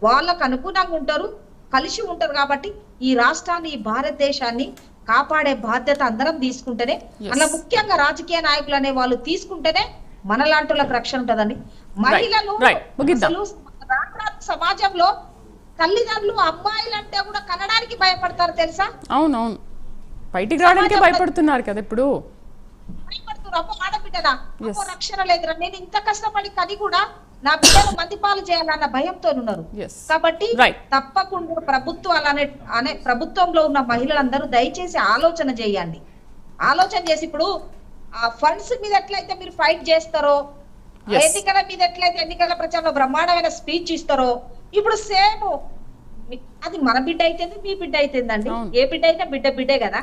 వాళ్ళకు అనుగుణంగా ఉంటారు, కలిసి ఉంటారు. కాబట్టి ఈ రాష్ట్రాన్ని, ఈ భారతదేశాన్ని కాపాడే బాధ్యత అందరం తీసుకుంటేనే, అలా ముఖ్యంగా రాజకీయ నాయకులు అనే వాళ్ళు తీసుకుంటేనే మనలాంటి వాళ్ళకి రక్షణ ఉంటదండి. మహిళలు సమాజంలో తల్లిదండ్రులు అమ్మాయిలంటే కూడా కనడానికి భయపడతారు తెలుసా? అవునవును, బయటికి రావడానికి భయపడుతున్నారు కదా ఇప్పుడు. భయపడుతున్నారు. అమ్మో ఆడబిడ్డనా, అమ్మో రక్షణ లేదురా, నేను ఇంత కష్టపడి కని కూడా నా బిడ్డను మందిపాలు చేయాలన్న భయంతో ఉన్నారు. కాబట్టి తప్పకుండా ప్రభుత్వంలో ఉన్న మహిళలందరూ దయచేసి ఆలోచన చేయండి. ఆలోచన చేసి ఇప్పుడు ఆ ఫండ్స్ మీద ఎట్లయితే మీరు ఫైట్ చేస్తారో, ఎన్నికల మీద ఎట్లయితే ఎన్నికల ప్రచారంలో బ్రహ్మాండమైన స్పీచ్ ఇస్తారో, ఇప్పుడు సేమ్ అది మన బిడ్డ అయితేంది, మీ బిడ్డ అయితేందండి. ఏ బిడ్డ అయినా బిడ్డే కదా.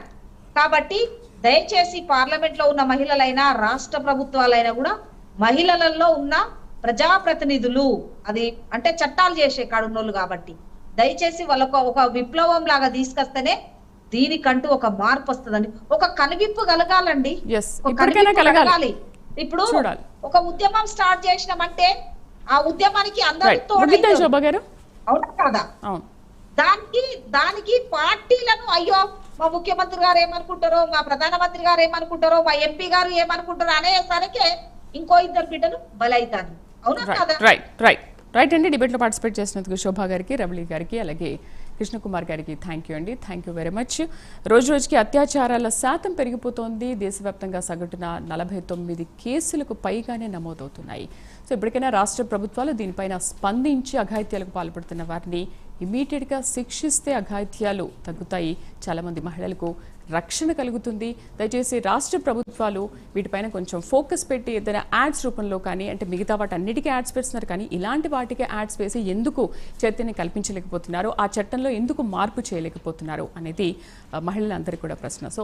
కాబట్టి దయచేసి పార్లమెంట్ లో ఉన్న మహిళలైనా, రాష్ట్ర ప్రభుత్వాలైనా కూడా మహిళలలో ఉన్న ప్రజాప్రతినిధులు, అది అంటే చట్టాలు చేసే కాడున్నోళ్ళు కాబట్టి దయచేసి వాళ్ళకు ఒక విప్లవం లాగా తీసుకొస్తేనే దీనికంటూ ఒక మార్పు వస్తుందండి. ఒక కనువిప్పు కలగాలండి, కలగాలి. ఇప్పుడు ఒక ఉద్యమం స్టార్ట్ చేసినామంటే ఆ ఉద్యమానికి అందరూ అవునా కాదా? దానికి పార్టీలను అయ్యో మా ముఖ్యమంత్రి గారు ఏమనుకుంటారో, మా ప్రధానమంత్రి గారు ఏమనుకుంటారో, మా ఎంపీ గారు ఏమనుకుంటారో అనేసరికి ఇంకో 2 బిడ్డలు బలైతారు. అవునా కాదా? రైట్ అండి. డిబేట్లో పార్టిసిపేట్ చేసినందుకు శోభా గారికి, రమణి గారికి, అలాగే కృష్ణకుమార్ గారికి థ్యాంక్ యూ అండి. Thank you very much. రోజుకి అత్యాచారాల శాతం పెరిగిపోతోంది. దేశవ్యాప్తంగా సగటున 49 కేసులకు పైగానే నమోదవుతున్నాయి. సో ఇప్పటికైనా రాష్ట్ర ప్రభుత్వాలు దీనిపైన స్పందించి అఘాయిత్యాలకు పాల్పడుతున్న వారిని ఇమీడియట్గా శిక్షిస్తే అఘాయిత్యాలు తగ్గుతాయి, చాలామంది మహిళలకు రక్షణ కలుగుతుంది. దయచేసి రాష్ట్ర ప్రభుత్వాలు వీటిపైన కొంచెం ఫోకస్ పెట్టి ఏదైనా యాడ్స్ రూపంలో కానీ, అంటే మిగతా వాటి అన్నిటికీ యాడ్స్ పెడుతున్నారు కానీ ఇలాంటి వాటికి యాడ్స్ వేసి ఎందుకు చైతన్యం కల్పించలేకపోతున్నారు, ఆ చట్టంలో ఎందుకు మార్పు చేయలేకపోతున్నారు అనేది మహిళలందరికీ కూడా ప్రశ్న. సో